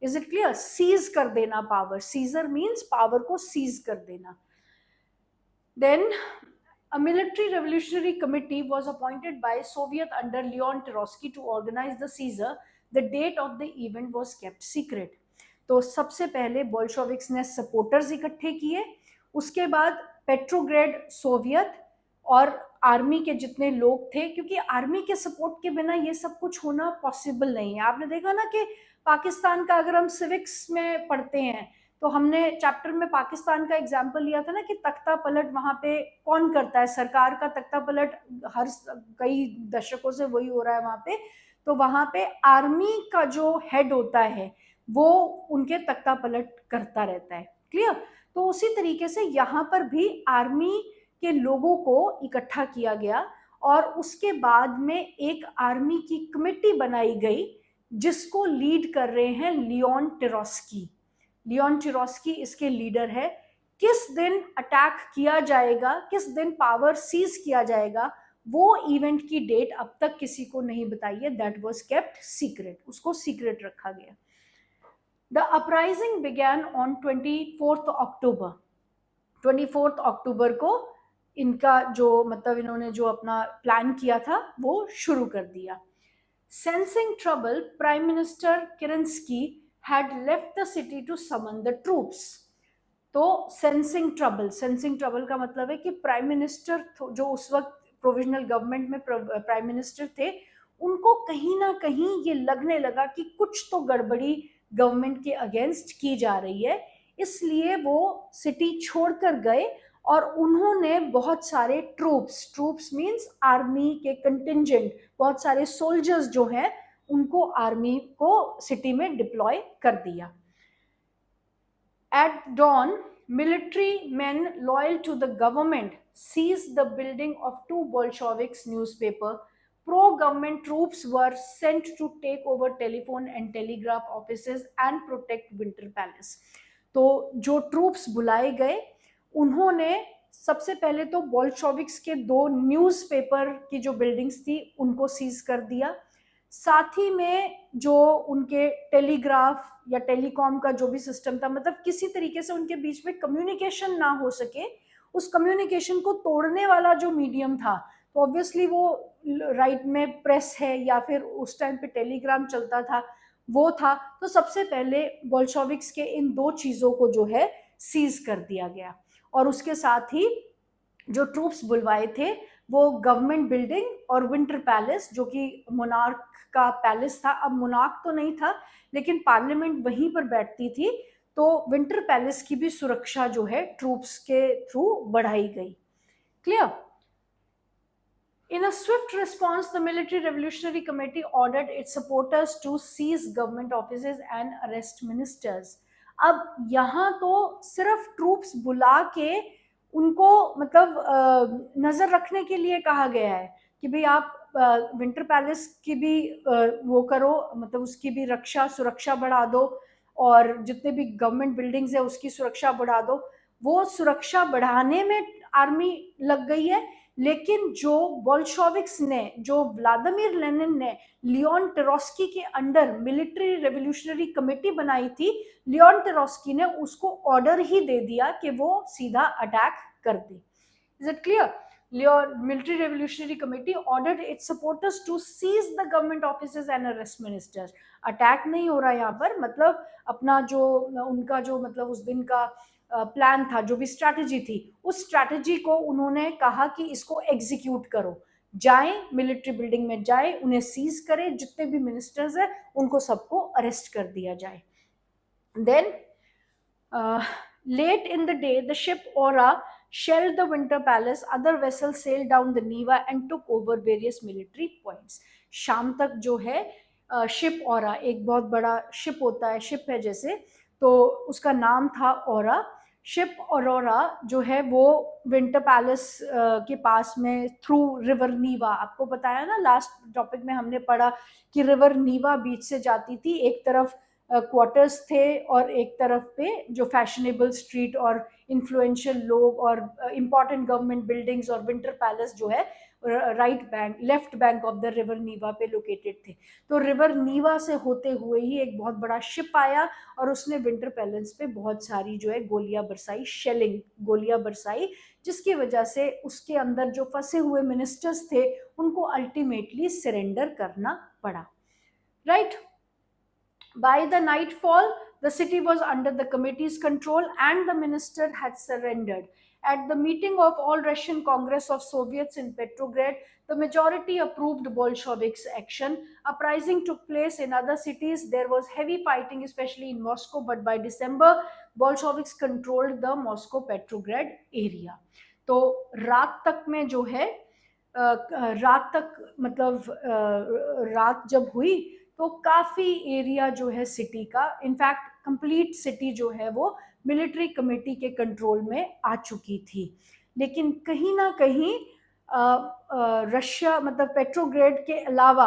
Speaker 1: Is it clear? सीज कर देना पावर। सीजर मीन्स पावर को सीज कर देना। Then a military revolutionary committee was appointed by Soviet under Leon Trotsky to organize the seizure. The date of the event was kept secret. तो सबसे पहले Bolsheviks ने supporters इकट्ठे किए, उसके बाद पेट्रोग्रेड सोवियत और आर्मी के जितने लोग थे, क्योंकि आर्मी के सपोर्ट के बिना ये सब कुछ होना पॉसिबल नहीं है। आपने देखा ना कि पाकिस्तान का अगर हम सिविक्स में पढ़ते हैं, तो हमने चैप्टर में पाकिस्तान का एग्जाम्पल लिया था ना कि तख्ता पलट वहां पे कौन करता है, सरकार का तख्ता पलट हर कई दशकों से वही हो रहा है वहां पे। तो वहां पे आर्मी का जो हेड होता है वो उनके तख्ता पलट करता रहता है। क्लियर? तो उसी तरीके से यहाँ पर भी आर्मी के लोगों को इकट्ठा किया गया, और उसके बाद में एक आर्मी की कमेटी बनाई गई जिसको लीड कर रहे हैं लियोन ट्रोत्स्की। लियोन ट्रोत्स्की इसके लीडर है। किस दिन अटैक किया जाएगा, किस दिन पावर सीज किया जाएगा, वो इवेंट की डेट अब तक किसी को नहीं बताई है। दैट वाज केप्ट सीक्रेट, उसको सीक्रेट रखा गया। द अपराइजिंग बिगैन ऑन 24 अक्टूबर। 24 अक्टूबर को इनका जो मतलब इन्होंने जो अपना प्लान किया था वो शुरू कर दिया। Sensing trouble, prime minister Kerensky had left the city to summon the troops. तो सेंसिंग ट्रबल का मतलब है कि प्राइम मिनिस्टर जो उस वक्त प्रोविजनल गवर्नमेंट में प्राइम मिनिस्टर थे, उनको कहीं ना कहीं ये लगने लगा कि कुछ तो गड़बड़ी गवर्नमेंट के अगेंस्ट की जा रही है, इसलिए वो सिटी छोड़कर गए और उन्होंने बहुत सारे ट्रूप्स मींस आर्मी के कंटिंजेंट, बहुत सारे सोल्जर्स जो हैं उनको आर्मी को सिटी में डिप्लॉय कर दिया। At dawn, military men loyal to the government seized the building of two Bolsheviks newspaper. Pro-government troops were sent to take over telephone and telegraph offices and protect Winter Palace. तो जो troops बुलाए गए, उन्होंने सबसे पहले तो Bolsheviks के 2 newspaper की जो बिल्डिंग्स थी उनको सीज कर दिया, साथ ही में जो उनके टेलीग्राफ या टेलीकॉम का जो भी सिस्टम था, मतलब किसी तरीके से उनके बीच में कम्युनिकेशन ना हो सके, उस कम्युनिकेशन को तोड़ने वाला जो मीडियम था, तो ऑब्वियसली वो राइट में प्रेस है या फिर उस टाइम पे टेलीग्राम चलता था, वो था। तो सबसे पहले बोल्शेविक्स के इन 2 चीज़ों को जो है सीज कर दिया गया, और उसके साथ ही जो ट्रूप्स बुलवाए थे वो गवर्नमेंट बिल्डिंग और विंटर पैलेस, जो कि मोनार्क का पैलेस था, अब मोनार्क तो नहीं था लेकिन पार्लियामेंट वहीं पर बैठती थी, तो विंटर पैलेस की भी सुरक्षा जो है ट्रूप्स के थ्रू बढ़ाई गई। Clear? In a swift response, the Military Revolutionary Committee ordered its supporters to seize government offices and arrest ministers. अब यहाँ तो सिर्फ ट्रूप्स बुला के उनको मतलब नजर रखने के लिए कहा गया है कि भाई आप विंटर पैलेस की भी वो करो, मतलब उसकी भी रक्षा सुरक्षा बढ़ा दो, और जितने भी गवर्नमेंट बिल्डिंग्स है उसकी सुरक्षा बढ़ा दो। वो सुरक्षा बढ़ाने में आर्मी लग गई है, लेकिन जो बोल्शेविक्स ने, जो व्लादिमीर लेनिन ने लियोन टरोस्की के अंडर मिलिट्री रेवोल्यूशनरी कमेटी बनाई थी, लियोन टरोस्की ने उसको ऑर्डर ही दे दिया कि वो सीधा अटैक कर दे। Is it clear? Military Revolutionary Committee ordered its supporters to seize the government offices and arrest ministers. Attack नहीं हो रहा यहाँ पर, मतलब अपना जो उनका जो मतलब उस दिन का प्लान था, जो भी स्ट्रैटेजी थी, उस स्ट्रैटेजी को उन्होंने कहा कि इसको एग्जीक्यूट करो, जाएं मिलिट्री बिल्डिंग में, जाएं उन्हें सीज करें, जितने भी मिनिस्टर्स हैं उनको सबको अरेस्ट कर दिया जाए। Then late in the day, the ship Aura shelled the Winter Palace. Other vessels sailed down the Neva and took over various military points. शाम तक जो है शिप ओरा, एक बहुत बड़ा शिप होता है, शिप है जैसे, तो उसका नाम था ओरा। शिप औरोरा जो है वो विंटर पैलेस के पास में थ्रू रिवर नीवा, आपको बताया ना लास्ट टॉपिक में हमने पढ़ा कि रिवर नीवा बीच से जाती थी, एक तरफ क्वार्टर्स थे और एक तरफ पे जो फैशनेबल स्ट्रीट और इन्फ्लुएंशियल लोग और इम्पॉर्टेंट गवर्नमेंट बिल्डिंग्स और विंटर पैलेस जो है right bank, left bank of the river Neva पे लोकेटेड थे। तो रिवर नीवा से होते हुए ही एक बहुत बड़ा शिप आया और उसने विंटर पैलेस पे बहुत सारी जो है गोलियां बरसाई, शेलिंग गोलियां बरसाई, जिसकी वजह से उसके अंदर जो फंसे हुए मिनिस्टर्स थे उनको अल्टीमेटली सरेंडर करना पड़ा। Right? By the nightfall, the city was under the committee's control and the minister had surrendered. At the meeting of All Russian Congress of Soviets in Petrograd, the majority approved Bolsheviks' action. Uprising took place in other cities. There was heavy fighting, especially in Moscow, but by December, Bolsheviks controlled the Moscow-Petrograd area. तो रात तक में जो है रात तक मतलब रात जब हुई तो काफी एरिया जो है सिटी का, इनफैक्ट कंप्लीट सिटी जो है वो मिलिट्री कमेटी के कंट्रोल में आ चुकी थी। लेकिन कहीं ना कहीं रशिया मतलब पेट्रोग्रेड के अलावा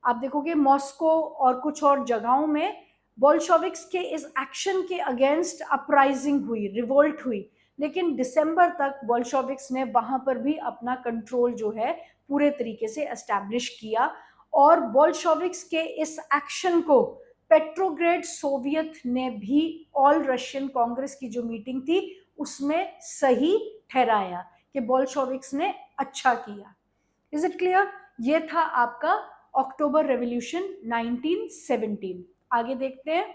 Speaker 1: आप देखोगे मॉस्को और कुछ और जगहों में बोल्शेविक्स के इस एक्शन के अगेंस्ट अपराइजिंग हुई, रिवोल्ट हुई, लेकिन दिसंबर तक बोल्शेविक्स ने वहां पर भी अपना कंट्रोल जो है पूरे तरीके से एस्टैब्लिश किया। और बोल्शेविक्स के इस एक्शन को पेट्रोग्रेड सोवियत ने भी ऑल रशियन कांग्रेस की जो मीटिंग थी उसमें सही ठहराया कि बोल्शेविक्स ने अच्छा किया। Is it clear? ये था आपका अक्टूबर रेवोल्यूशन 1917। आगे देखते हैं।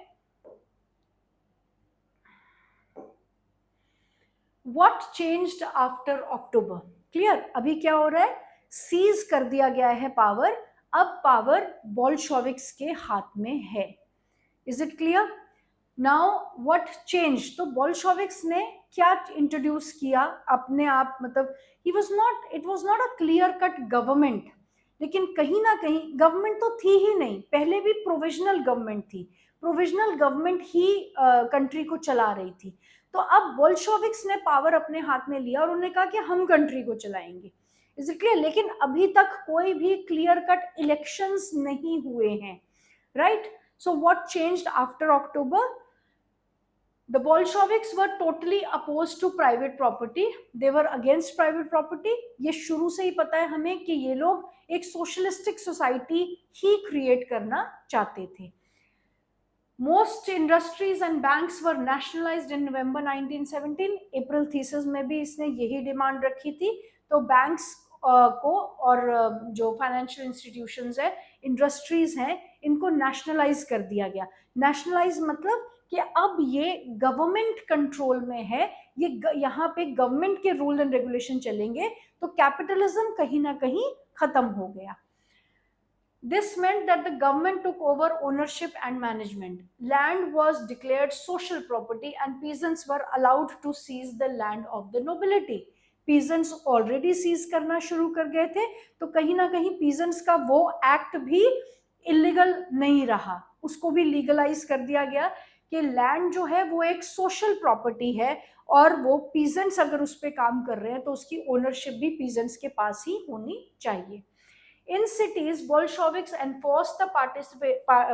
Speaker 1: What changed after October? Clear? अभी क्या हो रहा है? सीज कर दिया गया है पावर, अब पावर बोल्शेविक्स के हाथ में है। Is it clear? Now what change? तो बोल्शेविक्स ने क्या इंट्रोड्यूस किया अपने आप, मतलब it was not a clear cut government, लेकिन कहीं ना कहीं गवर्नमेंट तो थी ही नहीं, पहले भी प्रोविजनल गवर्नमेंट थी, प्रोविजनल गवर्नमेंट ही कंट्री को चला रही थी। तो अब बोल्शेविक्स ने पावर अपने हाथ में लिया और उन्होंने कहा कि हम कंट्री को चलाएंगे। Is it clear? लेकिन अभी तक कोई भी क्लियर कट इलेक्शंस नहीं हुए हैं। Right? So what changed after October? The Bolsheviks were totally opposed to private property. They were against private property. ये शुरू से ही पता है हमें कि ये लोग एक सोशलिस्टिक सोसाइटी ही क्रिएट करना चाहते थे। Most industries and banks were nationalized in November 1917. April thesis में भी इसने यही डिमांड रखी थी। तो बैंक्स को और जो फाइनेंशियल इंस्टीट्यूशंस है, इंडस्ट्रीज हैं, इनको नेशनलाइज कर दिया गया। नेशनलाइज मतलब कि अब ये गवर्नमेंट कंट्रोल में है, ये यहाँ पे गवर्नमेंट के रूल एंड रेगुलेशन चलेंगे, तो कैपिटलिज्म कहीं ना कहीं खत्म हो गया. This meant that the government took over ownership and management. Land was declared social property and peasants were allowed to seize the land of the nobility. Peasants already seize करना शुरू कर गए थे, तो कहीं ना कहीं peasants का वो एक्ट भी इलीगल नहीं रहा, उसको भी लीगलाइज कर दिया गया कि लैंड जो है वो एक सोशल प्रॉपर्टी है, और वो पीजेंट्स अगर उस पर काम कर रहे हैं तो उसकी ओनरशिप भी पीजेंट्स के पास ही होनी चाहिए. In cities, Bolsheviks enforced the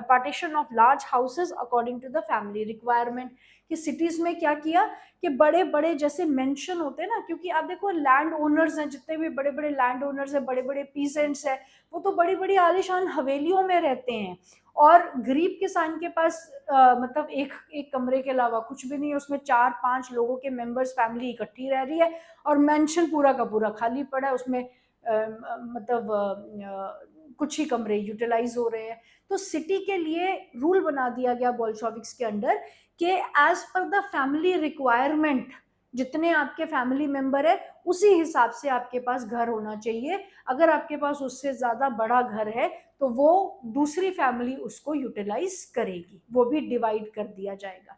Speaker 1: partition of large houses according to the family requirement. कि cities में क्या किया कि बड़े बड़े जैसे मेंशन होते हैं ना, क्योंकि आप देखो लैंड ओनर्स हैं, जितने भी बड़े बड़े लैंड ओनर्स हैं, बड़े बड़े पीजेंट्स हैं, वो तो बड़ी बड़ी आलीशान हवेलियों में रहते हैं, और गरीब किसान के पास मतलब एक एक कमरे के अलावा कुछ भी नहीं है, उसमें 4-5 लोगों के मेंबर्स फैमिली इकट्ठी रह रही है, और मेंशन पूरा का पूरा खाली पड़ा है, उसमें मतलब कुछ ही कमरे यूटिलाइज हो रहे हैं. तो सिटी के लिए रूल बना दिया गया बोल्शेविक्स के अंडर कि as per the family requirement, जितने आपके फैमिली मेंबर है उसी हिसाब से आपके पास घर होना चाहिए. अगर आपके पास उससे ज्यादा बड़ा घर है तो वो दूसरी फैमिली उसको यूटिलाइज करेगी, वो भी डिवाइड कर दिया जाएगा.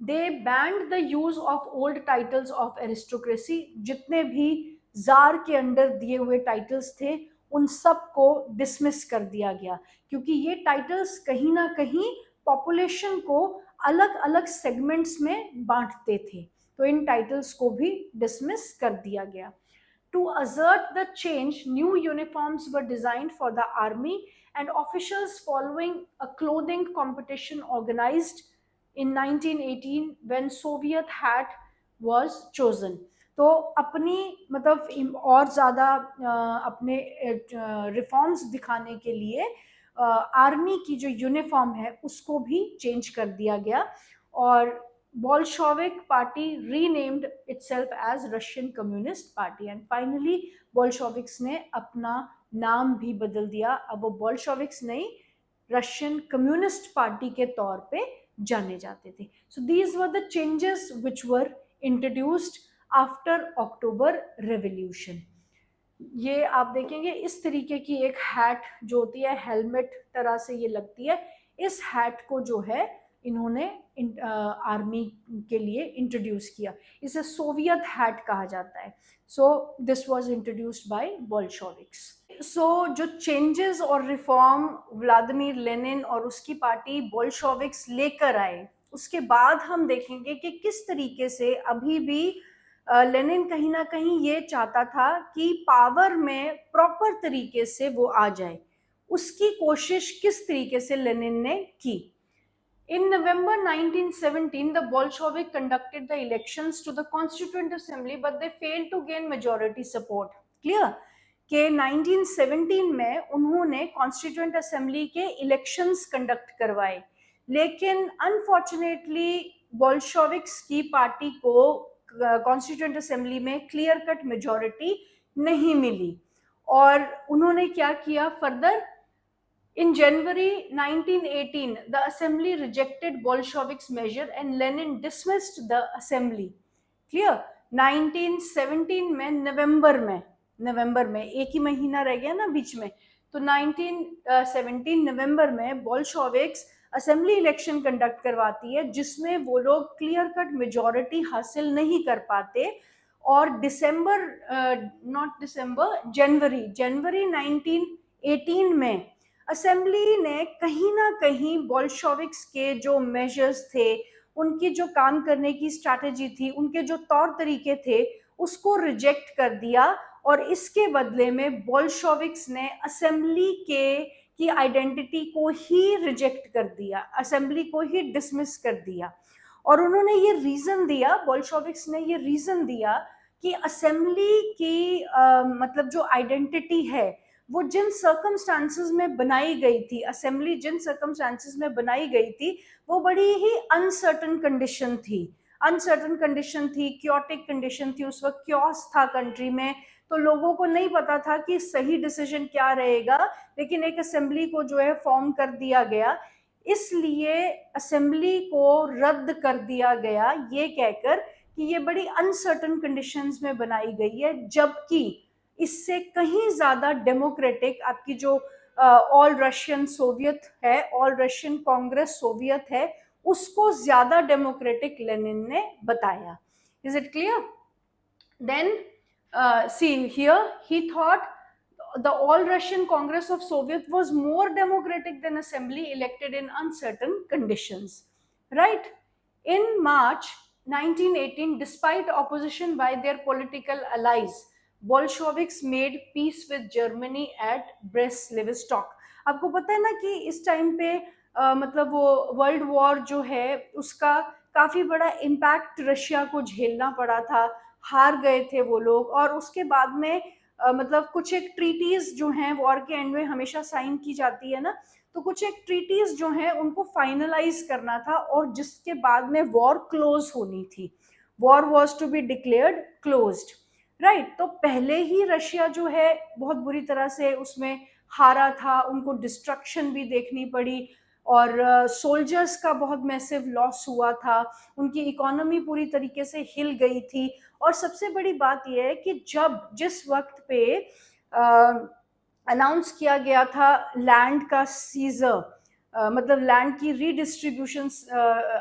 Speaker 1: They banned the use of old titles of aristocracy. जितने भी जार के अंडर दिए हुए टाइटल्स थे उन सब को डिसमिस कर दिया गया, क्योंकि ये टाइटल्स कहीं ना कहीं पॉपुलेशन को अलग अलग सेगमेंट्स में बांटते थे, तो इन टाइटल्स को भी डिसमिस कर दिया गया. To assert the change, new uniforms were designed for the army, and officials following a clothing competition organized in 1918 when Soviet hat was chosen. तो अपनी मतलब और ज़्यादा अपने रिफॉर्म्स दिखाने के लिए आर्मी की जो यूनिफॉर्म है उसको भी चेंज कर दिया गया, और Bolshevik party renamed itself as Russian Communist Party, and finally Bolsheviks ने अपना नाम भी बदल दिया. अब वो Bolsheviks नहीं, रशियन कम्युनिस्ट पार्टी के तौर पे जाने जाते थे. So these were the changes which were introduced after October Revolution. ये आप देखेंगे इस तरीके की एक हैट जो होती है, हेलमेट तरह से ये लगती है, इस हैट को जो है इन्होंने आर्मी के लिए इंट्रोड्यूस किया. इसे सोवियत हैट कहा जाता है. So this was introduced by Bolsheviks. So जो चेंजेस और रिफॉर्म व्लादिमीर लेनिन और उसकी पार्टी बोल्शेविक्स लेकर आए, उसके बाद हम देखेंगे कि किस तरीके से अभी भी लेनिन कहीं ना कहीं ये चाहता था कि पावर में प्रॉपर तरीके से वो आ जाए, उसकी कोशिश किस तरीके से लेनिन ने की. In November 1917, the Bolshevik conducted the elections to the Constituent Assembly, but they failed to gain majority support. Clear? कि 1917 में उन्होंने कॉन्स्टिट्यूएंट असेंबली के इलेक्शंस कंडक्ट करवाए, लेकिन अनफॉर्चुनेटली बोल्शेविक्स की पार्टी को कॉन्स्टिट्यूएंट असेंबली में क्लियर कट मेजॉरिटी नहीं मिली, और उन्होंने क्या किया further. In January 1918, the assembly rejected Bolsheviks' measure and Lenin dismissed the assembly. Clear? 1917 में नवंबर में एक ही महीना रह गया ना बीच में, तो 1917 नवंबर में बोल्शेविक्स असेंबली इलेक्शन कंडक्ट करवाती है, जिसमें वो लोग क्लियर कट मेजॉरिटी हासिल नहीं कर पाते, और जनवरी 1918 में असेंबली ने कहीं ना कहीं बोल्शेविक्स के जो मेजर्स थे, उनकी जो काम करने की स्ट्रैटेजी थी, उनके जो तौर तरीके थे, उसको रिजेक्ट कर दिया, और इसके बदले में बोल्शेविक्स ने असेंबली की आइडेंटिटी को ही रिजेक्ट कर दिया, असेंबली को ही डिसमिस कर दिया. और उन्होंने ये रीजन दिया, बोल्शेविक्स ने ये रीजन दिया कि असेंबली की मतलब जो आइडेंटिटी है वो जिन सर्कमस्टांसेस में बनाई गई थी, असेंबली जिन सर्कमस्टांसेस में बनाई गई थी, वो बड़ी ही अनसर्टन कंडीशन थी, क्योटिक कंडीशन थी. उस वक्त क्योस था कंट्री में, तो लोगों को नहीं पता था कि सही डिसीजन क्या रहेगा, लेकिन एक असेंबली को जो है फॉर्म कर दिया गया. इसलिए असेंबली को रद्द कर दिया गया ये कहकर कि ये बड़ी अनसर्टन कंडीशंस में बनाई गई है, जबकि इससे कहीं ज्यादा डेमोक्रेटिक आपकी जो ऑल रशियन सोवियत है, ऑल रशियन कांग्रेस सोवियत है, उसको ज्यादा डेमोक्रेटिक लेनिन ने बताया। Is it clear? Then, see here, he thought the All Russian Congress of Soviet was more democratic than assembly elected in uncertain conditions. Right? In March 1918, despite opposition by their political allies, Bolsheviks made peace with Germany at Brest-Litovsk. आपको पता है ना कि इस time पे मतलब वो world war जो है उसका काफी बड़ा इम्पैक्ट रशिया को झेलना पड़ा था, हार गए थे वो लोग, और उसके बाद में मतलब कुछ एक ट्रीटीज जो हैं वॉर के एंड में हमेशा साइन की जाती है ना, तो कुछ एक ट्रीटीज जो हैं उनको फाइनलाइज करना था और जिसके बाद में वॉर क्लोज होनी थी। War was to be declared closed, right? तो पहले ही रशिया जो है बहुत बुरी तरह से उसमें हारा था, उनको डिस्ट्रक्शन भी देखनी पड़ी और सोल्जर्स का बहुत मैसिव लॉस हुआ था, उनकी इकोनॉमी पूरी तरीके से हिल गई थी। और सबसे बड़ी बात यह है कि जिस वक्त पे अनाउंस किया गया था लैंड का सीजर, मतलब लैंड की रीडिस्ट्रीब्यूशन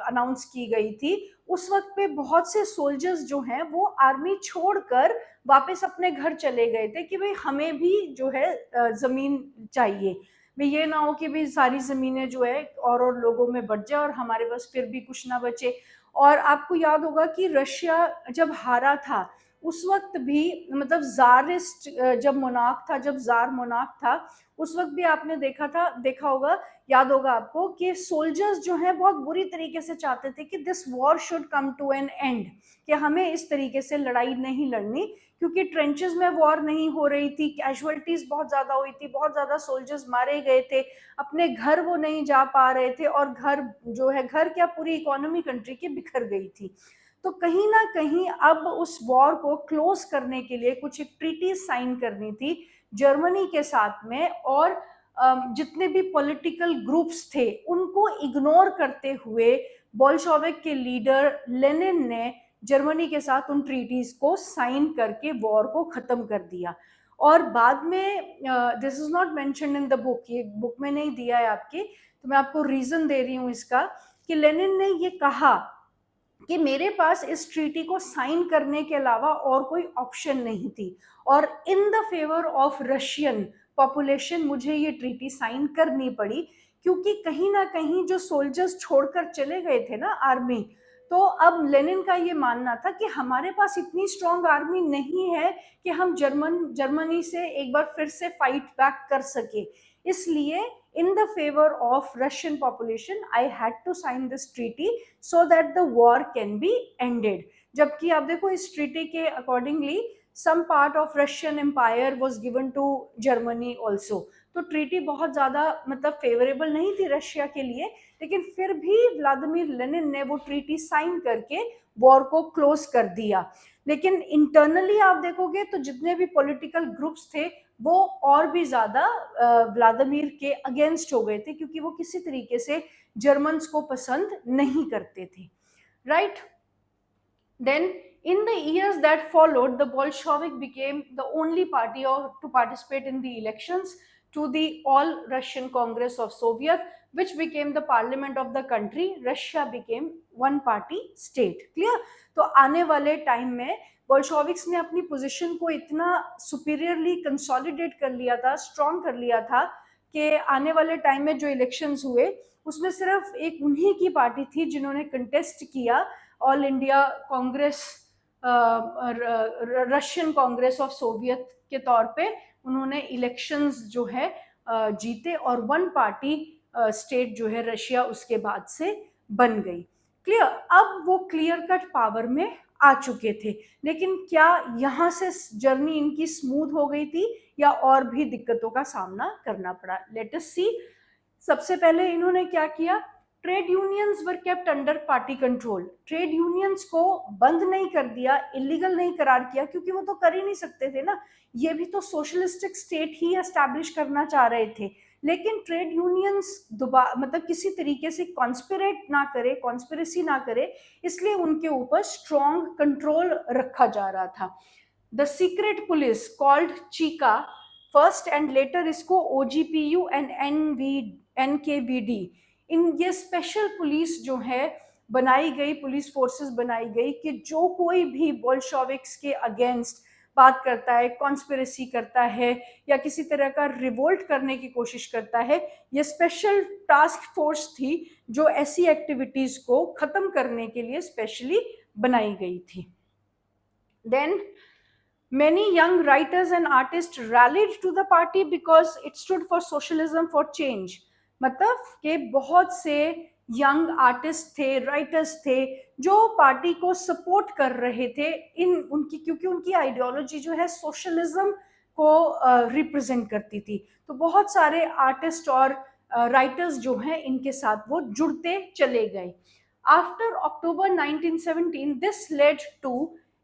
Speaker 1: अनाउंस की गई थी, उस वक्त पे बहुत से सोल्जर्स जो हैं वो आर्मी छोड़कर वापस अपने घर चले गए थे कि भाई हमें भी जो है जमीन चाहिए, भाई ये ना हो कि भाई सारी जमीनें जो है और लोगों में बढ़ जाए और हमारे पास फिर भी कुछ ना बचे। और आपको याद होगा कि रशिया जब हारा था उस वक्त भी मतलब जारिस्ट जब मोनार्क था, जब जार मोनार्क था, उस वक्त भी आपने देखा होगा, याद होगा आपको कि सोल्जर्स जो हैं बहुत बुरी तरीके से चाहते थे कि this war should come to an end, कि हमें इस तरीके से लड़ाई नहीं लड़नी, क्योंकि ट्रेंचेस में वॉर नहीं हो रही थी, कैजुअलिटीज बहुत ज्यादा हुई थी, बहुत ज्यादा सोल्जर्स मारे गए थे, अपने घर वो नहीं जा पा रहे थे, और घर जो है, घर क्या पूरी इकोनॉमी कंट्री की बिखर गई थी। तो कहीं ना कहीं अब उस वॉर को क्लोज करने के लिए कुछ एक ट्रीटी साइन करनी थी जर्मनी के साथ में, और जितने भी पॉलिटिकल ग्रुप्स थे उनको इग्नोर करते हुए बोल्शेविक के लीडर लेनिन ने जर्मनी के साथ उन ट्रीटीज को साइन करके वॉर को खत्म कर दिया। और बाद में this is not mentioned in the book, ये बुक में नहीं दिया है आपकी, तो मैं आपको रीजन दे रही हूँ इसका, कि लेनिन ने ये कहा कि मेरे पास इस ट्रीटी को साइन करने के अलावा और कोई ऑप्शन नहीं थी, और in the favour of Russian population मुझे ये ट्रीटी साइन करनी पड़ी, क्योंकि कहीं ना कहीं जो सोल्जर्स छोड़कर चले गए थे ना आर्मी, तो अब लेनिन का ये मानना था कि हमारे पास इतनी स्ट्रॉन्ग आर्मी नहीं है कि हम जर्मनी से एक बार फिर से फाइट बैक कर सके, इसलिए in the favor of Russian population, I had to sign this treaty so that the war can be ended. जबकि आप देखो इस ट्रीटी के accordingly some part of Russian empire was given to Germany also. तो treaty बहुत ज्यादा मतलब favourable नहीं थी रशिया के लिए, लेकिन फिर भी व्लादिमीर लेनिन ने वो ट्रीटी साइन करके वॉर को क्लोज कर दिया। लेकिन इंटरनली आप देखोगे तो जितने भी पॉलिटिकल ग्रुप्स थे वो और भी ज्यादा व्लादिमीर के अगेंस्ट हो गए थे, क्योंकि वो किसी तरीके से जर्मन्स को पसंद नहीं करते थे, right? Then in the years that followed, the Bolshevik became the only party to participate in the elections to the All Russian Congress of Soviet, which became the parliament of the country. Russia became one party state. Clear? तो आने वाले time में Bolsheviks ने अपनी position को इतना superiorly consolidate कर लिया था, स्ट्रॉन्ग कर लिया था, कि आने वाले टाइम में जो इलेक्शंस हुए उसमें सिर्फ एक उन्हीं की पार्टी थी जिन्होंने कंटेस्ट किया, all India Congress, Russian Congress of Soviet के तौर पे उन्होंने इलेक्शंस जो है जीते, और वन पार्टी स्टेट जो है रशिया उसके बाद से बन गई। क्लियर? अब वो क्लियर कट पावर में आ चुके थे, लेकिन क्या यहाँ से जर्नी इनकी स्मूथ हो गई थी या और भी दिक्कतों का सामना करना पड़ा? लेट अस सी। सबसे पहले इन्होंने क्या किया, ट्रेड यूनियंस वर kept under party control. Trade unions को बंद नहीं कर दिया, इलीगल नहीं करार किया, क्योंकि वो तो कर ही नहीं सकते थे ना, ये भी तो सोशलिस्टिक स्टेट ही एस्टैब्लिश करना चाह रहे थे, लेकिन ट्रेड यूनियंस मतलब किसी तरीके से कॉन्स्पिरेसी ना करे, इसलिए उनके ऊपर स्ट्रॉन्ग कंट्रोल रखा जा रहा था। The secret police called Chica first and later इसको ओजीपीयू एंड एनकेवीडी, इन ये स्पेशल पुलिस जो है बनाई गई, पुलिस फोर्सेस बनाई गई कि जो कोई भी बोल्शेविक्स के अगेंस्ट बात करता है, कॉन्स्पिरेसी करता है या किसी तरह का रिवोल्ट करने की कोशिश करता है, ये स्पेशल टास्क फोर्स थी जो ऐसी एक्टिविटीज को खत्म करने के लिए स्पेशली बनाई गई थी। Then many young writers and artists rallied to the party because it stood for socialism for change। मतलब कि बहुत से यंग आर्टिस्ट थे, राइटर्स थे जो पार्टी को सपोर्ट कर रहे थे क्योंकि उनकी आइडियोलॉजी जो है सोशलिज्म को रिप्रेजेंट करती थी। तो बहुत सारे आर्टिस्ट और राइटर्स जो हैं इनके साथ वो जुड़ते चले गए। After October 1917 this led to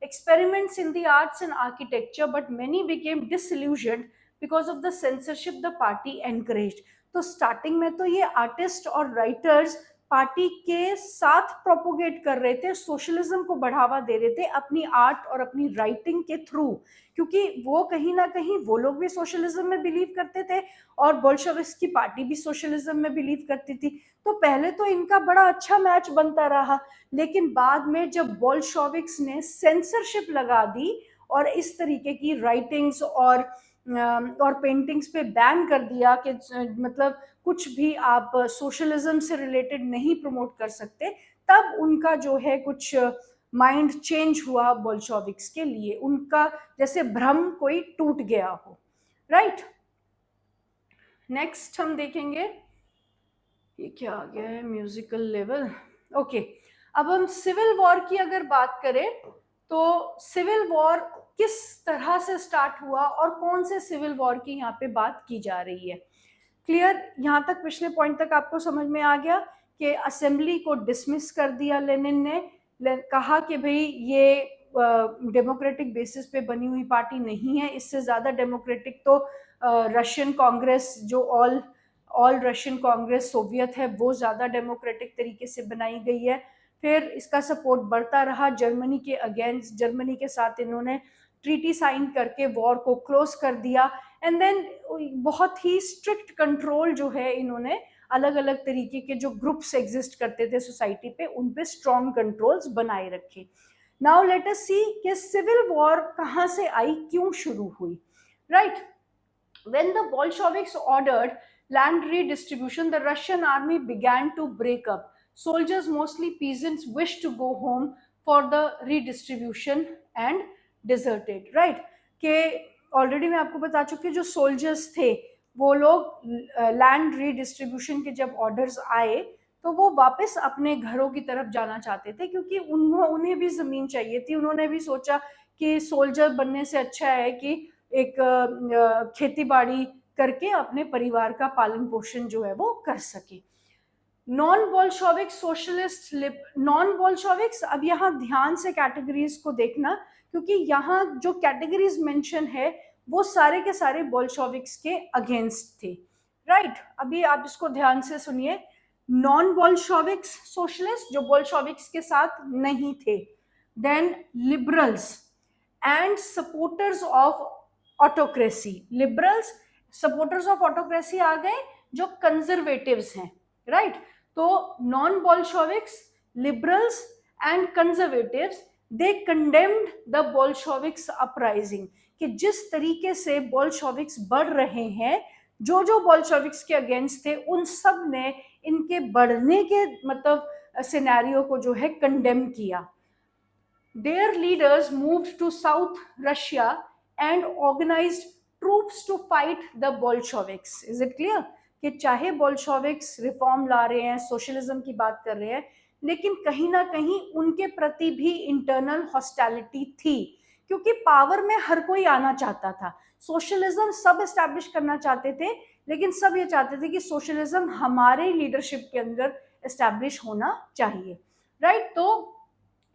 Speaker 1: experiments in the arts and architecture, but many became disillusioned because of the censorship the party encouraged। तो स्टार्टिंग में तो ये आर्टिस्ट और राइटर्स पार्टी के साथ प्रोपोगेट कर रहे थे, सोशलिज्म को बढ़ावा दे रहे थे अपनी आर्ट और अपनी राइटिंग के थ्रू, क्योंकि वो कहीं ना कहीं वो लोग भी सोशलिज्म में बिलीव करते थे और बोल्शेविक्स की पार्टी भी सोशलिज्म में बिलीव करती थी। तो पहले तो इनका बड़ा अच्छा मैच बनता रहा, लेकिन बाद में जब बोल्शेविक्स ने सेंसरशिप लगा दी और इस तरीके की राइटिंग्स और पेंटिंग्स पे बैन कर दिया कि मतलब कुछ भी आप सोशलिज्म से रिलेटेड नहीं प्रमोट कर सकते, तब उनका जो है कुछ माइंड चेंज हुआ बोल्शेविक्स के लिए, उनका जैसे भ्रम कोई टूट गया हो। राइट, नेक्स्ट हम देखेंगे ये क्या आ गया है, म्यूजिकल लेवल। ओके, अब हम सिविल वॉर की अगर बात करें तो सिविल वॉर किस तरह से स्टार्ट हुआ और कौन से सिविल वॉर की यहाँ पे बात की जा रही है। क्लियर, यहाँ तक पिछले पॉइंट तक आपको समझ में आ गया कि असेंबली को डिसमिस कर दिया लेनिन ने, कहा कि भाई ये डेमोक्रेटिक बेसिस पे बनी हुई पार्टी नहीं है, इससे ज़्यादा डेमोक्रेटिक तो रशियन कांग्रेस, जो ऑल रशियन कांग्रेस सोवियत है, वो ज़्यादा डेमोक्रेटिक तरीके से बनाई गई है। फिर इसका सपोर्ट बढ़ता रहा जर्मनी के अगेंस्ट, जर्मनी के साथ इन्होंने ट्रीटी साइन करके वॉर को क्लोज कर दिया एंड देन बहुत ही स्ट्रिक्ट कंट्रोल जो है इन्होंने अलग अलग तरीके के जो ग्रुप्स एग्जिस्ट करते थे सोसाइटी पे, उन पे स्ट्रॉन्ग कंट्रोल्स बनाए रखे। नाउ लेट अस सी कि सिविल वॉर कहाँ से आई, क्यों शुरू हुई। Right, when the Bolsheviks ordered land redistribution, the Russian army began to break up. Soldiers, mostly peasants, wished to go home for the redistribution and deserted. Right? कि already मैं आपको बता चुकी, जो सोल्जर्स थे वो लोग लैंड रीडिस्ट्रीब्यूशन के जब ऑर्डर्स आए तो वो वापस अपने घरों की तरफ जाना चाहते थे, क्योंकि उन्हें भी ज़मीन चाहिए थी। उन्होंने भी सोचा कि सोल्जर बनने से अच्छा है कि एक खेती बाड़ी करके अपने परिवार का पालन पोषण जो है वो कर सके। Non Bolshevik socialist, non Bolsheviks, अब यहाँ ध्यान से कैटेगरीज को देखना, क्योंकि यहाँ जो कैटेगरीज मेंशन है वो सारे के सारे बोल्शेविक्स के अगेंस्ट थे। राइट, अभी आप इसको ध्यान से सुनिए। नॉन बोल्शेविक्स सोशलिस्ट, जो बोल्शेविक्स के साथ नहीं थे। Then liberals and supporters of autocracy. Liberals, supporters of autocracy आ गए जो कंजर्वेटिव्स हैं। राइट, तो non Bolsheviks, liberals and conservatives, they condemned the Bolsheviks uprising, कि जिस तरीके से बोल्शेविक्स बढ़ रहे हैं, जो जो बोल्शेविक्स के अगेंस्ट थे उन सब ने इनके बढ़ने के मतलब सिनेरियो को जो है कंडेम किया। Their leaders moved to South Russia and organized troops to fight the Bolsheviks. Is it clear? कि चाहे बोल्शेविक्स रिफॉर्म ला रहे हैं, सोशलिज्म की बात कर रहे हैं, लेकिन कहीं ना कहीं उनके प्रति भी इंटरनल हॉस्टिलिटी थी, क्योंकि पावर में हर कोई आना चाहता था। सोशलिज्म सब एस्टैब्लिश करना चाहते थे, लेकिन सब ये चाहते थे कि सोशलिज्म हमारे लीडरशिप के अंदर एस्टैब्लिश होना चाहिए। राइट, तो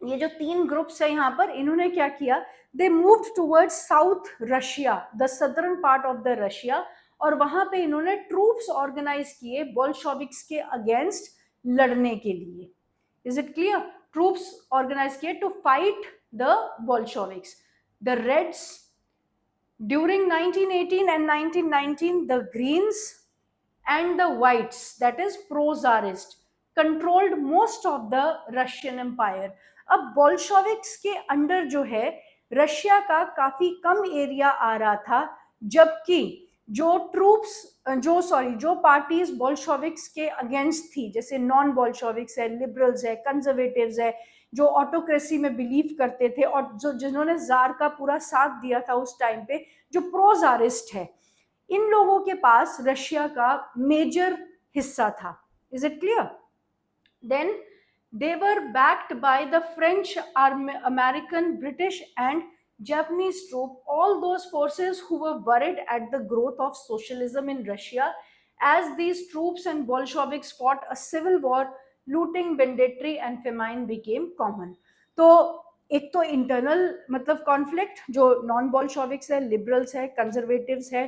Speaker 1: ये जो तीन ग्रुप्स है यहाँ पर, इन्होंने क्या किया, they moved towards south Russia, the southern part of the Russia, और वहां पे इन्होंने ट्रूप्स ऑर्गेनाइज किए बोल्शेविक्स के अगेंस्ट लड़ने के लिए. Is it clear? Troops organize किए to fight the Bolsheviks. The Reds during 1918 and 1919, the Greens and the Whites, that is pro-Tsarist, controlled most of the Russian Empire. अब Bolsheviks के under जो है Russia का काफी कम एरिया आ रहा था, जबकि जो पार्टीज बोल्शेविक्स के अगेंस्ट थी, जैसे नॉन बोल्शेविक्स है, लिबरल्स है, कंजर्वेटिव्स है, जो ऑटोक्रेसी में बिलीव करते थे और जिन्होंने जार का पूरा साथ दिया था उस टाइम पे, जो प्रो जारिस्ट है, इन लोगों के पास रशिया का मेजर हिस्सा था. Is it clear? Then they were backed by the French, American, British and Japanese troops, all those forces who were worried at the growth of socialism in Russia. As these troops and Bolsheviks fought a civil war, looting, banditry and famine became common. तो एक तो internal मतलब conflict, जो non Bolsheviks है, liberals है, conservatives है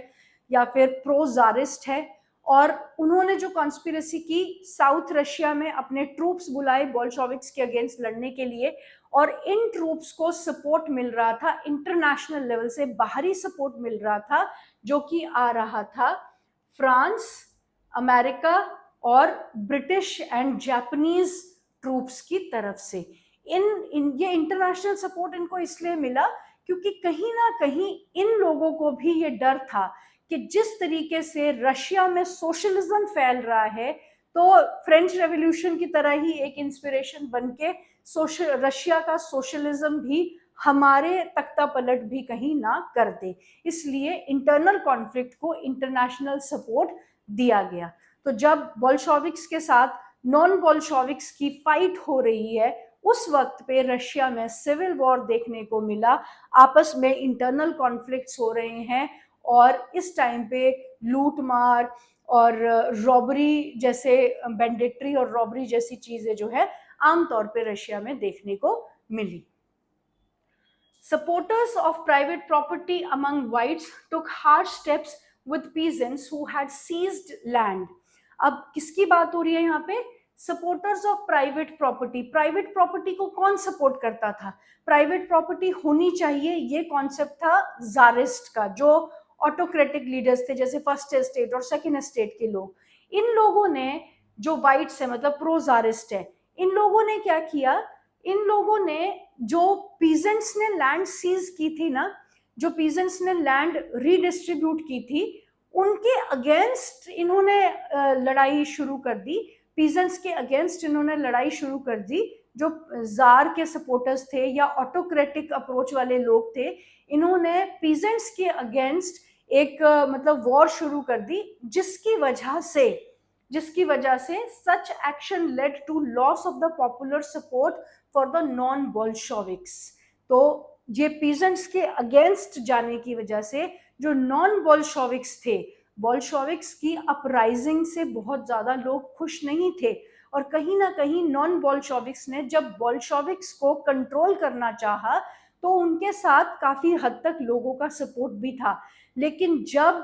Speaker 1: या फिर प्रो जारिस्ट है, और उन्होंने जो कॉन्स्पिरेसी की, साउथ रशिया में अपने ट्रूप्स बुलाए बोल्शेविक्स के अगेंस्ट लड़ने के लिए, और इन ट्रूप्स को सपोर्ट मिल रहा था इंटरनेशनल लेवल से, बाहरी सपोर्ट मिल रहा था, जो कि आ रहा था फ्रांस, अमेरिका और ब्रिटिश एंड जापानीज ट्रूप्स की तरफ से. ये इंटरनेशनल सपोर्ट इनको इसलिए मिला क्योंकि कहीं ना कहीं इन लोगों को भी ये डर था कि जिस तरीके से रशिया में सोशलिज्म फैल रहा है, तो फ्रेंच रेवोल्यूशन की तरह ही एक इंस्पिरेशन बनके रशिया का सोशलिज्म भी हमारे तख्ता पलट भी कहीं ना कर दे. इसलिए इंटरनल कॉन्फ्लिक्ट को इंटरनेशनल सपोर्ट दिया गया. तो जब बोल्शेविक्स के साथ नॉन बोल्शेविक्स की फाइट हो रही है, उस वक्त पे रशिया में सिविल वॉर देखने को मिला, आपस में इंटरनल कॉन्फ्लिक्ट्स हो रहे हैं, और इस टाइम पे लूट मार और रॉबरी जैसे, बैंडिट्री और रॉबरी जैसी चीजें जो है आमतौर पे रशिया में देखने को मिली. Supporters of private property among whites took harsh steps with peasants who had seized land. अब किसकी बात हो रही है यहाँ पे? Supporters of private property. Private property को कौन सपोर्ट करता था? प्राइवेट प्रॉपर्टी होनी चाहिए, ये कॉन्सेप्ट था जारिस्ट का, जो ऑटोक्रेटिक लीडर्स थे, जैसे फर्स्ट एस्टेट और सेकंड एस्टेट के लोग. इन लोगों ने, जो वाइट्स है मतलब प्रो जारिस्ट है, इन लोगों ने क्या किया? इन लोगों ने, जो पीजेंट्स ने लैंड सीज की थी ना, जो पीजेंट्स ने लैंड रीडिस्ट्रीब्यूट की थी, उनके अगेंस्ट इन्होंने लड़ाई शुरू कर दी. पीजेंट्स के अगेंस्ट इन्होंने लड़ाई शुरू कर दी. जो जार के सपोर्टर्स थे या ऑटोक्रेटिक अप्रोच वाले लोग थे, इन्होंने पीजेंट्स के अगेंस्ट एक मतलब वॉर शुरू कर दी, जिसकी वजह से such action led to loss of the popular support for the non Bolsheviks. तो ये पीजेंट्स के अगेंस्ट जाने की वजह से जो नॉन बोल्शेविक्स थे, बोल्शेविक्स की अपराइजिंग से बहुत ज्यादा लोग खुश नहीं थे, और कहीं ना कहीं नॉन बोल्शेविक्स ने जब बोल्शेविक्स को कंट्रोल करना चाहा, तो उनके साथ काफी हद तक लोगों का सपोर्ट भी था. लेकिन जब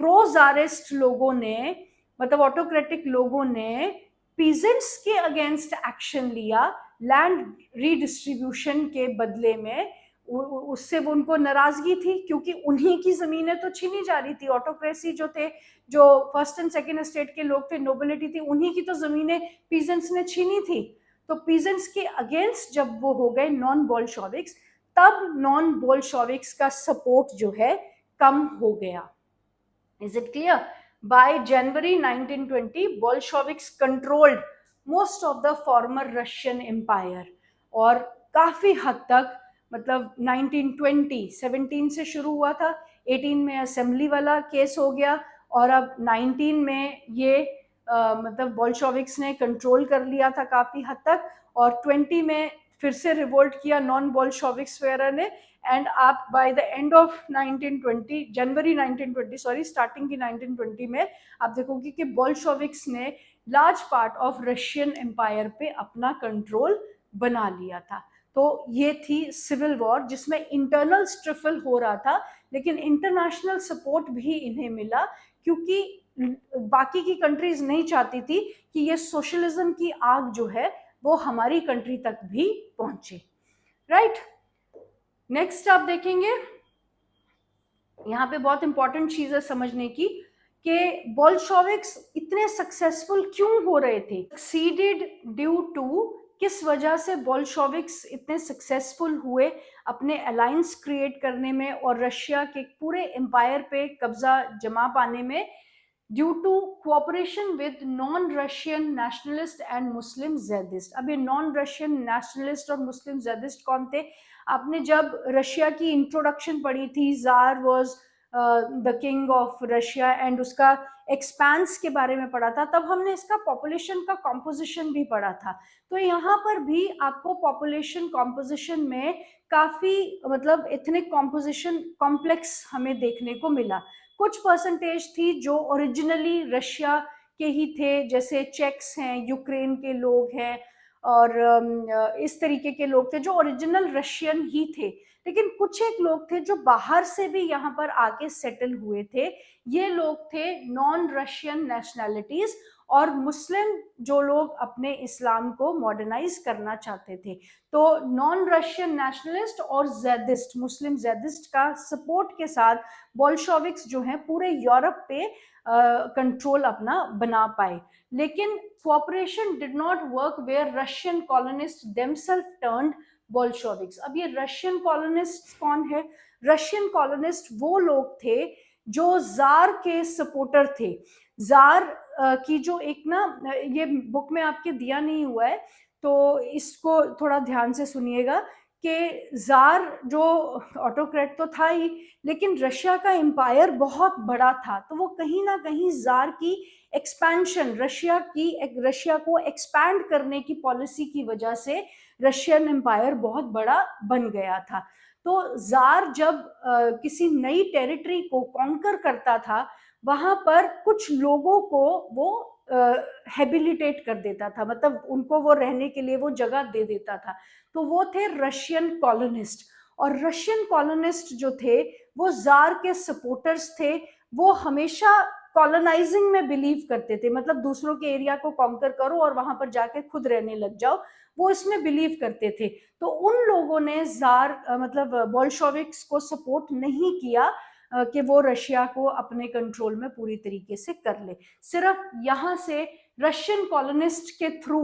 Speaker 1: प्रो जारिस्ट लोगों ने, मतलब ऑटोक्रेटिक लोगों ने पीजेंट्स के अगेंस्ट एक्शन लिया लैंड रीडिस्ट्रीब्यूशन के बदले में, उससे वो उनको नाराजगी थी, क्योंकि उन्हीं की जमीनें तो छीनी जा रही थी. ऑटोक्रेसी जो थे, जो फर्स्ट एंड सेकंड स्टेट के लोग थे, नोबिलिटी थी, उन्हीं की तो जमीनें पीजेंट्स ने छीनी थी. तो पीजेंट्स के अगेंस्ट जब वो हो गए नॉन बोल्शेविक्स, तब नॉन बोल्शेविक्स का सपोर्ट जो है कम हो गया. Is it clear? By January 1920, Bolsheviks controlled most of the former Russian Empire. और काफी हद तक, मतलब 1917 से शुरू हुआ था, 18 में असेंबली वाला केस हो गया, और अब 19 में ये मतलब बोल्शेविक्स ने कंट्रोल कर लिया था काफी हद तक, और 20 में फिर से रिवोल्ट किया नॉन बोल्शेविक्स वगैरह ने. एंड आप बाय द एंड ऑफ 1920, जनवरी 1920 सॉरी, स्टार्टिंग की 1920 में आप देखोगे कि बोल्शेविक्स ने large part of Russian empire पे अपना कंट्रोल बना लिया था. तो ये थी सिविल वॉर, जिसमें इंटरनल स्ट्रगल हो रहा था, लेकिन इंटरनेशनल सपोर्ट भी इन्हें मिला, क्योंकि बाकी की कंट्रीज नहीं चाहती थी कि ये सोशलिज्म की आग जो है वो हमारी कंट्री तक भी पहुंचे, राइट। नेक्स्ट आप देखेंगे, यहाँ पे बहुत इंपॉर्टेंट चीज है समझने की कि बोल्शेविक्स इतने सक्सेसफुल क्यों हो रहे थे, सक्सीडेड ड्यू टू, किस वजह से बोल्शेविक्स इतने सक्सेसफुल हुए अपने अलायंस क्रिएट करने में और रशिया के पूरे एम्पायर पे कब्जा जमा पाने में, due to cooperation with non Russian nationalist and Muslim Zaidist. अब ये नॉन रशियन नेशनलिस्ट और मुस्लिम ज़ैदिस्ट कौन थे? आपने जब रशिया की इंट्रोडक्शन पढ़ी थी, jar was the king of Russia and उसका एक्सपेंस के बारे में पढ़ा था, तब हमने इसका पॉपुलेशन का कॉम्पोजिशन भी पढ़ा था। तो यहाँ पर भी आपको पॉपुलेशन कॉम्पोजिशन में काफी मतलब एथनिक कॉम्पोजिशन कॉम्प्लेक्स हमें देखने को मिला। कुछ परसेंटेज थी जो ओरिजिनली रशिया के ही थे, जैसे चेक्स हैं, यूक्रेन के लोग हैं और इस तरीके के लोग थे जो ओरिजिनल रशियन ही थे। लेकिन कुछ एक लोग थे जो बाहर से भी यहाँ पर आके सेटल हुए थे। ये लोग थे नॉन रशियन नेशनैलिटीज और मुस्लिम जो लोग अपने इस्लाम को मॉडर्नाइज करना चाहते थे। तो नॉन रशियन नेशनलिस्ट और ज़ैदिस्ट, मुस्लिम ज़ैदिस्ट का सपोर्ट के साथ बोल्शेविक्स जो हैं पूरे यूरोप पे कंट्रोल अपना बना पाए। लेकिन cooperation did not work where Russian colonist themself turned Bolsheviks. अब ये रशियन कॉलोनिस्ट कौन है? रशियन कॉलोनिस्ट वो लोग थे जो जार के सपोर्टर थे। जार की जो एक ना, ये बुक में आपके दिया नहीं हुआ है तो इसको थोड़ा ध्यान से सुनिएगा कि जार जो ऑटोक्रेट तो था ही, लेकिन रशिया का एम्पायर बहुत बड़ा था। तो वो कहीं ना कहीं जार की एक्सपेंशन, रशिया को एक्सपैंड करने की पॉलिसी की वजह से रशियन एम्पायर बहुत बड़ा बन गया था। तो जार जब किसी नई टेरिटरी को कॉन्कर करता था, वहां पर कुछ लोगों को वो हैबिलिटेट कर देता था, मतलब उनको वो रहने के लिए वो जगह दे देता था। तो वो थे रशियन कॉलोनिस्ट। और रशियन कॉलोनिस्ट जो थे वो जार के सपोर्टर्स थे। वो हमेशा कॉलोनाइजिंग में बिलीव करते थे, मतलब दूसरों के एरिया को कॉन्कर करो और वहां पर जाके खुद रहने लग जाओ, वो इसमें बिलीव करते थे। तो उन लोगों ने जार मतलब बोल्शेविक्स को सपोर्ट नहीं किया कि वो रशिया को अपने कंट्रोल में पूरी तरीके से कर ले। सिर्फ यहाँ से रशियन कॉलोनिस्ट के थ्रू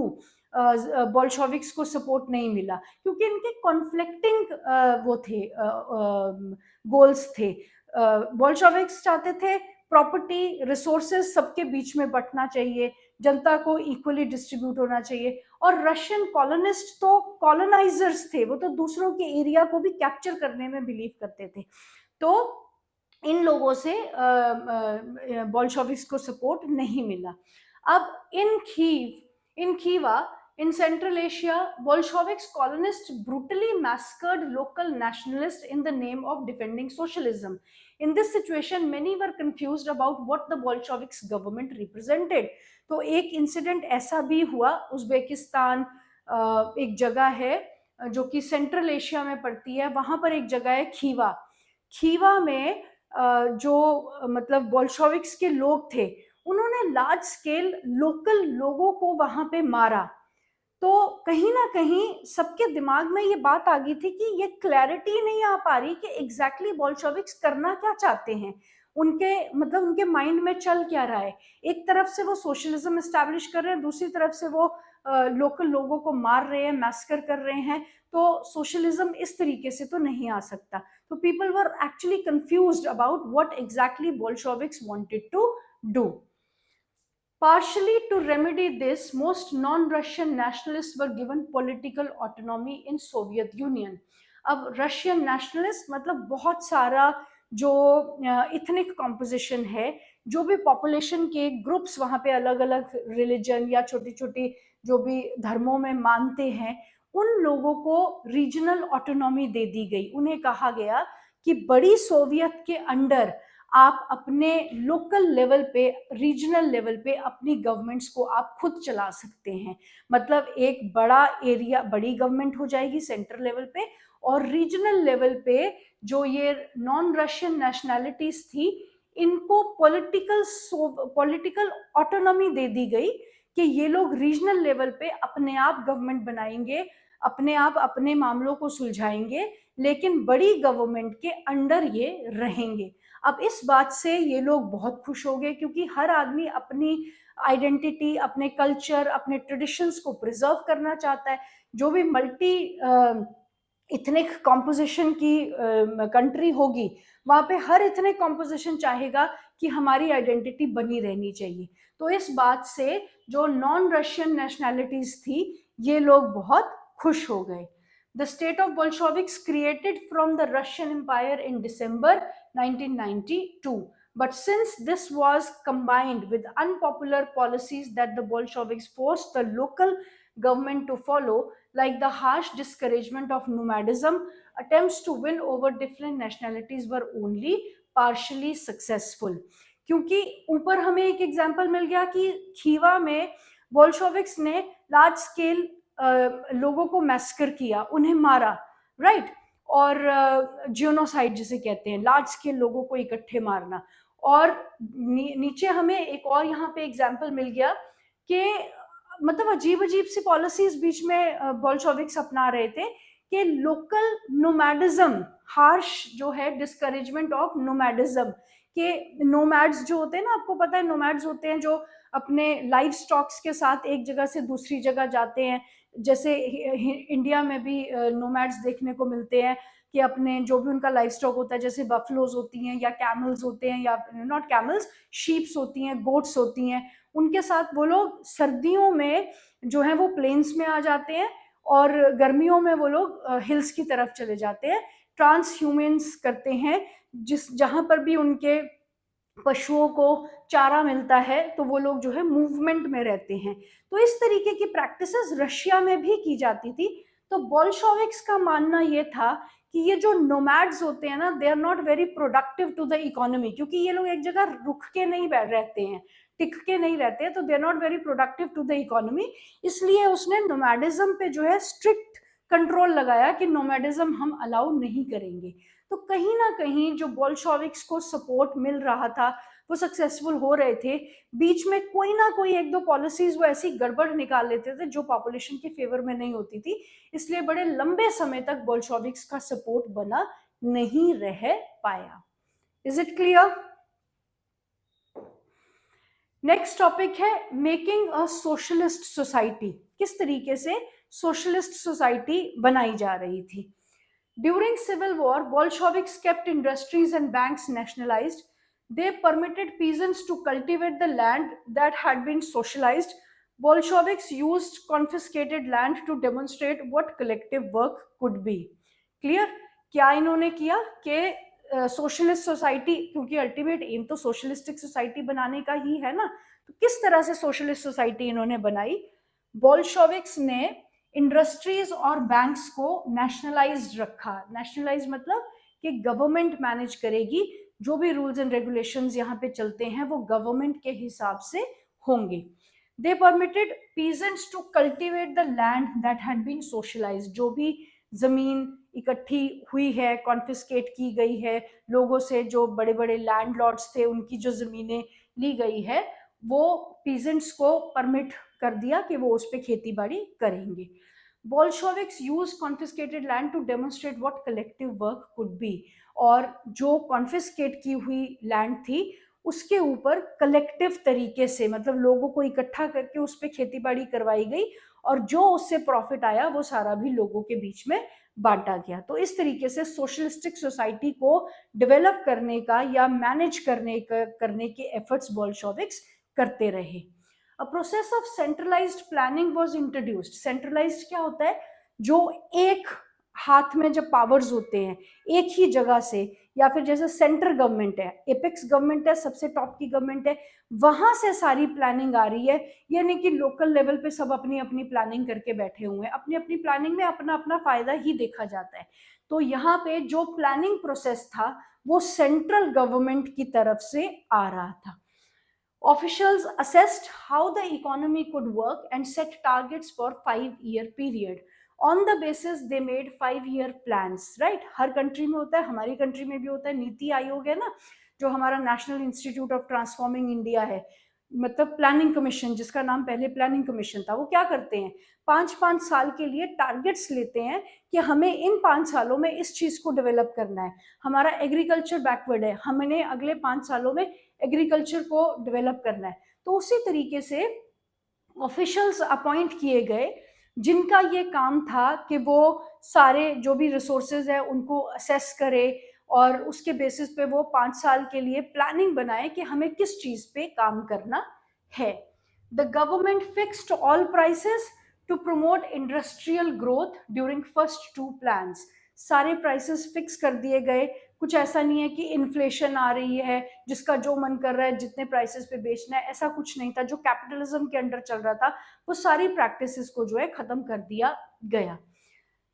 Speaker 1: बोल्शेविक्स को सपोर्ट नहीं मिला, क्योंकि इनके कॉन्फ्लिक्टिंग वो थे गोल्स थे। बोल्शेविक्स चाहते थे प्रॉपर्टी रिसोर्सेज सबके बीच में बंटना चाहिए, जनता को इक्वली डिस्ट्रीब्यूट होना चाहिए। और रशियन कॉलोनिस्ट तो कॉलोनाइजर्स थे, वो तो दूसरों के एरिया को भी कैप्चर करने में बिलीव करते थे। तो इन लोगों से बोल्शेविक्स को सपोर्ट नहीं मिला। अब इन Khiva in Central Asia, Bolsheviks colonists brutally massacred local nationalists in the name of defending socialism. In this situation, many were confused about what the Bolsheviks government represented. तो एक इंसिडेंट ऐसा भी हुआ, उज्बेकिस्तान एक जगह है जो कि सेंट्रल एशिया में पड़ती है, वहां पर एक जगह है खीवा। खीवा में जो मतलब बोल्शेविक्स के लोग थे, उन्होंने लार्ज स्केल लोकल लोगों को वहां पे मारा। तो कहीं ना कहीं सबके दिमाग में ये बात आ गई थी कि ये क्लैरिटी नहीं आ पा रही कि एग्जैक्टली बोल्शेविक्स करना क्या चाहते हैं, उनके मतलब उनके माइंड में चल क्या रहा है। एक तरफ से वो सोशलिज्म एस्टैब्लिश कर रहे हैं, दूसरी तरफ से वो लोकल लोगों को मार रहे हैं, मैस्कर कर रहे हैं। तो सोशलिज्म इस तरीके से तो नहीं आ सकता। तो people were actually confused about what exactly Bolsheviks wanted to do. Partially to remedy this, most non-Russian nationalists were given political autonomy in Soviet Union. अब रशियन नेशनलिस्ट मतलब बहुत सारा जो इथनिक कॉम्पोजिशन है, जो भी पॉपुलेशन के ग्रुप्स वहाँ पे अलग अलग रिलीजन या छोटी छोटी जो भी धर्मों में मानते हैं, उन लोगों को रीजनल ऑटोनॉमी दे दी गई। उन्हें कहा गया कि बड़ी सोवियत के अंडर आप अपने लोकल लेवल पे, रीजनल लेवल पे अपनी गवर्नमेंट्स को आप खुद चला सकते हैं। मतलब एक बड़ा एरिया, बड़ी गवर्नमेंट हो जाएगी सेंट्रल लेवल पे, और रीजनल लेवल पे जो ये नॉन रशियन नेशनैलिटीज थी, इनको पॉलिटिकल ऑटोनॉमी दे दी गई कि ये लोग रीजनल लेवल पे अपने आप गवर्नमेंट बनाएंगे, अपने आप अपने मामलों को सुलझाएंगे, लेकिन बड़ी गवर्नमेंट के अंडर ये रहेंगे। अब इस बात से ये लोग बहुत खुश हो गए, क्योंकि हर आदमी अपनी आइडेंटिटी, अपने कल्चर, अपने ट्रेडिशंस को प्रिजर्व करना चाहता है। जो भी मल्टी इथनिक कॉम्पोजिशन की कंट्री होगी, वहां पे हर इथनिक कॉम्पोजिशन चाहेगा कि हमारी आइडेंटिटी बनी रहनी चाहिए। तो इस बात से जो नॉन रशियन नेशनैलिटीज थी, ये लोग बहुत खुश हो गए। The state of Bolsheviks created from the Russian Empire in December 1992. But since this was combined with unpopular policies that the Bolsheviks forced the local government to follow, like the harsh discouragement of nomadism, attempts to win over different nationalities were only partially successful. क्योंकि ऊपर हमें एक example मिल गया कि खीवा में Bolsheviks ने large scale लोगों को मैस्कर किया, उन्हें मारा, राइट, और जियोनोसाइड जिसे कहते हैं, लार्ज स्केल लोगों को इकट्ठे मारना। और नीचे हमें एक और यहाँ पे एग्जाम्पल मिल गया कि मतलब अजीब अजीब सी पॉलिसीज बीच में बोल्शेविक्स अपना रहे थे कि लोकल नोमैडिज्म, हार्श जो है डिस्करेजमेंट ऑफ नोमैडिज्म, के नोमैड्स जो होते हैं ना, आपको पता है नोमैड्स होते हैं जो अपने लाइफ स्टॉक्स के साथ एक जगह से दूसरी जगह जाते हैं। जैसे इंडिया में भी नोमैड्स देखने को मिलते हैं कि अपने जो भी उनका लाइफ स्टॉक होता है, जैसे बफलोज होती हैं या कैमल्स होते हैं, या नॉट कैमल्स, शीप्स होती हैं, गोट्स होती हैं, उनके साथ वो लोग सर्दियों में जो है वो प्लेन्स में आ जाते हैं और गर्मियों में वो लोग हिल्स की तरफ चले जाते हैं, ट्रांस ह्यूमन्स करते हैं। जहां पर भी उनके पशुओं को चारा मिलता है तो वो लोग जो है मूवमेंट में रहते हैं। तो इस तरीके की प्रैक्टिसेस रशिया में भी की जाती थी। तो बोल्शेविक्स का मानना ये था कि ये जो नोमैड्स होते हैं ना, they are not very productive to the economy, क्योंकि ये लोग एक जगह रुक के नहीं बैठ रहते हैं, टिक के नहीं रहते हैं, तो they are not very productive to the economy. इसलिए उसने नोमैडिज्म पे जो है स्ट्रिक्ट कंट्रोल लगाया कि नोमैडिज्म हम अलाउ नहीं करेंगे। तो कहीं ना कहीं जो बोल्शेविक्स को सपोर्ट मिल रहा था, वो सक्सेसफुल हो रहे थे, बीच में कोई ना कोई एक दो पॉलिसीज वो ऐसी गड़बड़ निकाल लेते थे जो पॉपुलेशन के फेवर में नहीं होती थी। इसलिए बड़े लंबे समय तक बोल्शेविक्स का सपोर्ट बना नहीं रह पाया। Is it clear? Next topic है मेकिंग अ सोशलिस्ट सोसाइटी। किस तरीके से सोशलिस्ट सोसाइटी बनाई जा रही थी। During civil war, Bolsheviks kept industries and banks nationalized. They permitted peasants to cultivate the land that had been socialized. Bolsheviks used confiscated land to demonstrate what collective work could be. Clear? क्या इन्होंने किया कि socialist society, क्योंकि ultimate aim तो socialistic society बनाने का ही है ना, तो किस तरह से सोशलिस्ट सोसाइटी इन्होंने बनाई। बोल्शेविक्स ने इंडस्ट्रीज और बैंक्स को नेशनलाइज्ड रखा। नेशनलाइज मतलब कि गवर्नमेंट मैनेज करेगी, जो भी रूल्स एंड रेगुलेशंस यहाँ पे चलते हैं वो गवर्नमेंट के हिसाब से होंगे। They permitted peasants to cultivate the land that had been socialized. जो भी जमीन इकट्ठी हुई है, कॉन्फिस्केट की गई है लोगों से, जो बड़े बड़े लैंड लॉर्ड्स थे उनकी जो जमीनें ली गई है, वो पीजेंट्स को परमिट कर दिया कि वो उस पर खेती बाड़ी करेंगे। Bolsheviks used confiscated land to demonstrate what collective work could be. और जो कॉन्फिस्केट की हुई लैंड थी उसके ऊपर कलेक्टिव तरीके से, मतलब लोगों को इकट्ठा करके उस पर खेती बाड़ी करवाई गई और जो उससे प्रॉफिट आया वो सारा भी लोगों के बीच में बांटा गया। तो इस तरीके से सोशलिस्टिक सोसाइटी को डेवलप करने का या मैनेज करने के एफर्ट्स बोल्शेविक्स करते रहे। A process of centralized planning was introduced. Centralized क्या होता है? जो एक हाथ में जब पावर्स होते हैं एक ही जगह से, या फिर जैसे सेंट्रल गवर्नमेंट है, एपेक्स गवर्नमेंट है, सबसे टॉप की गवर्नमेंट है, वहां से सारी प्लानिंग आ रही है। यानी कि लोकल लेवल पे सब अपनी अपनी प्लानिंग करके बैठे हुए हैं, अपनी अपनी प्लानिंग में अपना अपना फायदा ही देखा जाता है। तो यहाँ पे जो प्लानिंग प्रोसेस था वो सेंट्रल गवर्नमेंट की तरफ से आ रहा था। Officials assessed how the economy could work and set targets for 5-year period. On the basis they made 5-year plans, right? Her country में होता है, हमारी कंट्री में भी होता है, नीति आयोग है ना, जो हमारा national institute of transforming India है, मतलब प्लानिंग कमीशन, जिसका नाम पहले प्लानिंग कमीशन था, वो क्या करते हैं, 5-5 साल के लिए टारगेट्स लेते हैं कि हमें इन 5 सालों में इस चीज को डेवलप करना है। हमारा एग्रीकल्चर बैकवर्ड है, हमने अगले 5 सालों में एग्रीकल्चर को डेवलप करना है। तो उसी तरीके से ऑफिशियल्स अपॉइंट किए गए जिनका ये काम था कि वो सारे जो भी रिसोर्सेज है उनको असेस करे और उसके बेसिस पे वो 5 साल के लिए प्लानिंग बनाए कि हमें किस चीज पे काम करना है। The government fixed all prices to promote industrial growth during first 2 plans. सारे प्राइसेस फिक्स कर दिए गए, कुछ ऐसा नहीं है कि इन्फ्लेशन आ रही है जिसका जो मन कर रहा है जितने प्राइसेस पे बेचना है, ऐसा कुछ नहीं था। जो कैपिटलिज्म के अंडर चल रहा था वो सारी प्रैक्टिसेस को जो है खत्म कर दिया गया।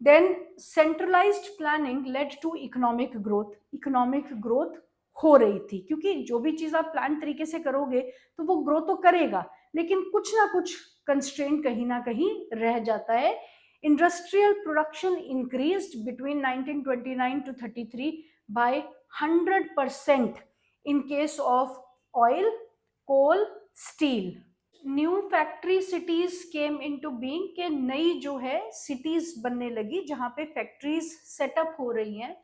Speaker 1: Then centralised planning led to economic growth. Economic growth हो रही थी क्योंकि जो भी चीज आप प्लान तरीके से करोगे तो वो ग्रो तो करेगा, लेकिन कुछ ना कुछ कंस्ट्रेंट कहीं ना कहीं रह जाता है। Industrial production increased between 1929 to 33 by 100% in case of oil, coal, steel. New factory cities came into being, के नई जो है सिटीज बनने लगी जहां पे फैक्ट्रीज सेटअप हो रही हैं।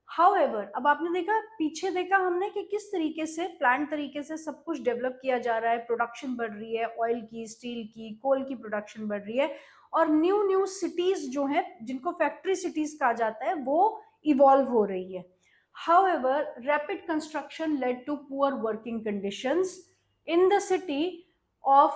Speaker 1: हाउएवर, अब आपने देखा, पीछे देखा हमने कि किस तरीके से प्लान तरीके से सब कुछ डेवलप किया जा रहा है, प्रोडक्शन बढ़ रही है, ऑयल की, स्टील की, कोल की प्रोडक्शन बढ़ रही है और न्यू न्यू सिटीज जो है जिनको फैक्ट्री सिटीज कहा जाता है वो इवॉल्व हो रही है। However, rapid construction led to poor working conditions in the city of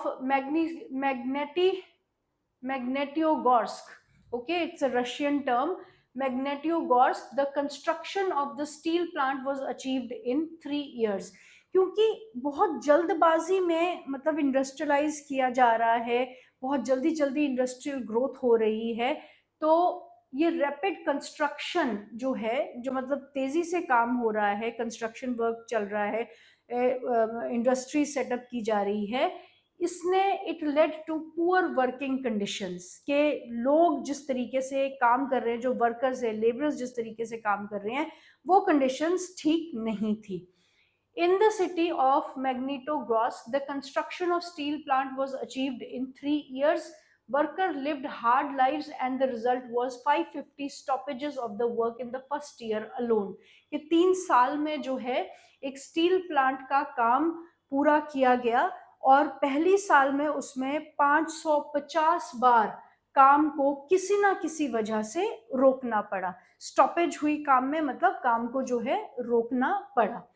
Speaker 1: Magnitogorsk. Okay, it's a Russian term. Magnitogorsk, the construction of the steel plant was achieved in 3 years. क्योंकि बहुत जल्दबाजी में मतलब इंडस्ट्रियलाइज किया जा रहा है, बहुत जल्दी जल्दी इंडस्ट्रियल ग्रोथ हो रही है, तो ये रैपिड कंस्ट्रक्शन जो है, जो मतलब तेजी से काम हो रहा है, कंस्ट्रक्शन वर्क चल रहा है, इंडस्ट्री सेटअप की जा रही है, इसने it led to poor working conditions, के लोग जिस तरीके से काम कर रहे हैं, जो वर्कर्स है, लेबरर्स जिस तरीके से काम कर रहे हैं, वो कंडीशंस ठीक नहीं थी। In the city of Magnitogorsk, the construction of steel plant was achieved in 3 years. Workers lived hard lives and the result was 550 stoppages of the work in the first year alone. ये 3 साल में जो है एक steel plant का काम पूरा किया गया और पहली साल में उसमें 550 बार काम को किसी ना किसी वजह से रोकना पड़ा। स्टॉपेज हुई काम में, मतलब काम को जो है रोकना पड़ा।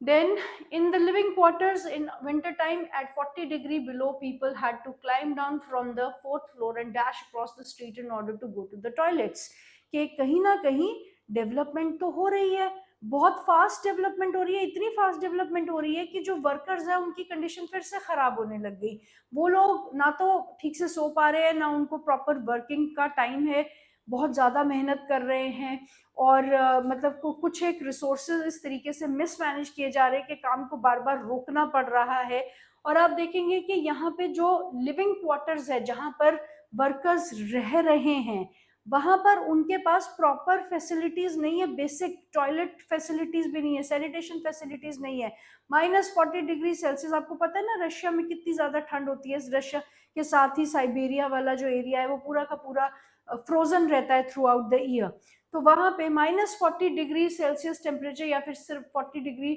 Speaker 1: Then in the living quarters in winter time at 40 degree below, people had to climb down from the 4th floor and dash across the street in order to go to the toilets. कि कहीं ना कहीं development तो हो रही है, बहुत fast development हो रही है, इतनी फास्ट डेवलपमेंट हो रही है कि जो वर्कर्स है उनकी कंडीशन फिर से खराब होने लग गई। वो लोग ना तो ठीक से सो पा रहे हैं, ना उनको प्रॉपर वर्किंग का टाइम है, बहुत ज़्यादा मेहनत कर रहे हैं और मतलब कुछ एक रिसोर्सेज इस तरीके से मिसमैनेज किए जा रहे हैं कि काम को बार बार रोकना पड़ रहा है। और आप देखेंगे कि यहाँ पे जो लिविंग क्वार्टर्स है, जहाँ पर वर्कर्स रह रहे हैं, वहां पर उनके पास प्रॉपर फैसिलिटीज नहीं है, बेसिक टॉयलेट फैसिलिटीज भी नहीं है, सैनिटेशन फैसिलिटीज नहीं है। -40 डिग्री सेल्सियस, आपको पता है ना रशिया में कितनी ज्यादा ठंड होती है। रशिया के साथ ही साइबेरिया वाला जो एरिया है वो पूरा का पूरा फ्रोजन रहता है थ्रू आउट द ईयर। तो वहां पे -40 डिग्री सेल्सियस टेम्परेचर या फिर सिर्फ 40 डिग्री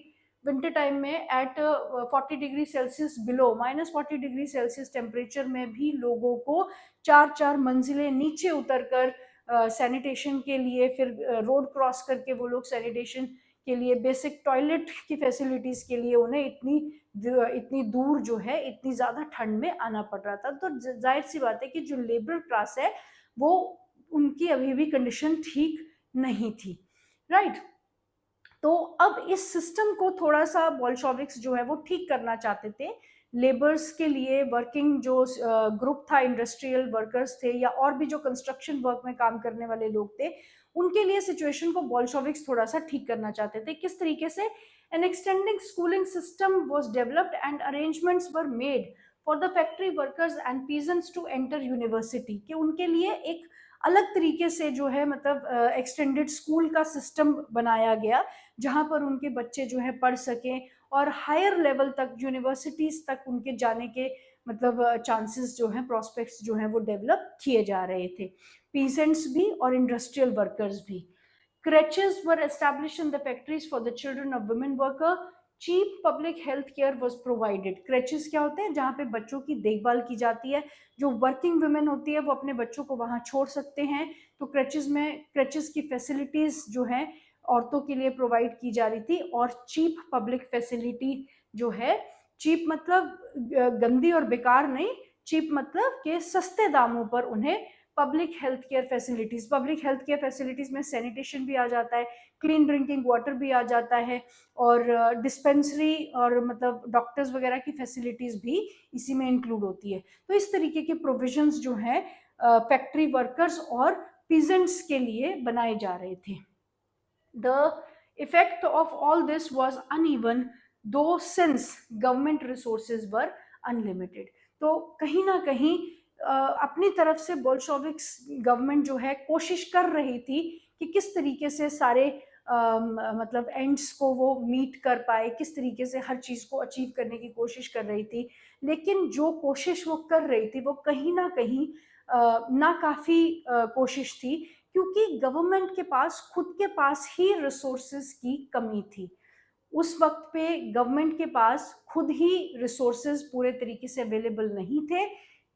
Speaker 1: विंटर टाइम में at 40 degree Celsius below -40 degree Celsius temperature में भी लोगों को 4-4 मंजिलें नीचे उतरकर सैनिटेशन के लिए, फिर रोड क्रॉस करके वो लोग सैनिटेशन के लिए, बेसिक टॉयलेट की फैसिलिटीज के लिए उन्हें इतनी दूर जो है, इतनी ज्यादा ठंड में आना पड़ रहा था। तो जाहिर सी बात है कि जो लेबर क्लास है वो उनकी अभी भी कंडीशन ठीक नहीं थी, राइट। तो अब इस सिस्टम को थोड़ा सा बोल्शेविक्स जो है वो ठीक करना चाहते थे। लेबर्स के लिए वर्किंग जो ग्रुप था, इंडस्ट्रियल वर्कर्स थे या और भी जो कंस्ट्रक्शन वर्क में काम करने वाले लोग थे, उनके लिए सिचुएशन को बोल्शेविक्स थोड़ा सा ठीक करना चाहते थे। किस तरीके से? An extending schooling system was developed and arrangements were made for the factory workers and peasants to enter university, कि उनके लिए एक अलग तरीके से जो है मतलब एक्सटेंडेड स्कूल का सिस्टम बनाया गया, जहाँ पर उनके बच्चे जो है पढ़ सकें और हायर लेवल तक, यूनिवर्सिटीज तक उनके जाने के मतलब चांसेस जो हैं, प्रोस्पेक्ट्स जो हैं वो डेवलप किए जा रहे थे, पीजेंट्स भी और इंडस्ट्रियल वर्कर्स भी। Creches were established in the factories for the children of women worker. Cheap public health care was provided. Creches क्या होते हैं? जहाँ पे बच्चों की देखभाल की जाती है, जो वर्किंग वुमेन होती है वो अपने बच्चों को वहाँ छोड़ सकते हैं। तो क्रेचेस की फैसिलिटीज जो है औरतों के लिए प्रोवाइड की जा रही थी, और चीप पब्लिक फैसिलिटी जो है, चीप मतलब गंदी और बेकार नहीं, चीप मतलब के सस्ते दामों पर उन्हें पब्लिक हेल्थ केयर फैसिलिटीज में सैनिटेशन भी आ जाता है, क्लीन ड्रिंकिंग वाटर भी आ जाता है, और डिस्पेंसरी और मतलब डॉक्टर्स वगैरह की फैसिलिटीज भी इसी में इंक्लूड होती है। तो इस तरीके के प्रोविजंस जो हैं फैक्ट्री वर्कर्स और पीजेंट्स के लिए बनाए जा रहे थे। The effect of all this was uneven, though since government resources were unlimited. तो कहीं ना कहीं अपनी तरफ से बोल्शेविक्स गवर्नमेंट जो है कोशिश कर रही थी कि किस तरीके से सारे मतलब एंड्स को वो मीट कर पाए, किस तरीके से हर चीज़ को अचीव करने की कोशिश कर रही थी। लेकिन जो कोशिश वो कर रही थी वो कहीं ना कहीं नाकाफी कोशिश थी, क्योंकि गवर्नमेंट के पास खुद के पास ही रिसोर्सेज की कमी थी। उस वक्त पे गवर्नमेंट के पास खुद ही रिसोर्सेज पूरे तरीके से अवेलेबल नहीं थे,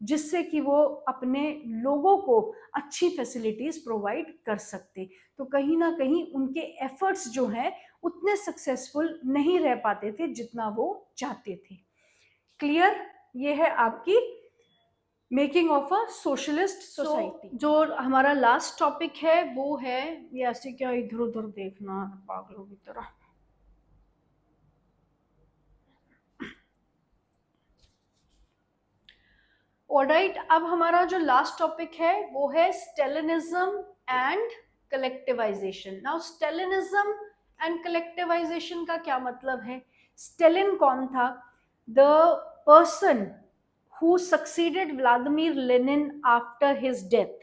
Speaker 1: जिससे कि वो अपने लोगों को अच्छी फैसिलिटीज प्रोवाइड कर सकते। तो कहीं ना कहीं उनके एफर्ट्स जो हैं उतने सक्सेसफुल नहीं रह पाते थे जितना वो चाहते थे। क्लियर? ये है आपकी making of a socialist society. जो हमारा लास्ट टॉपिक है वो है, ये ऐसे क्या इधर उधर देखना पागलों की तरह। ऑलराइट, अब हमारा जो लास्ट टॉपिक है वो है Stalinism and collectivization. Now Stalinism and collectivization का क्या मतलब है? स्टेलिन कौन था? The person who succeeded Vladimir Lenin after his death.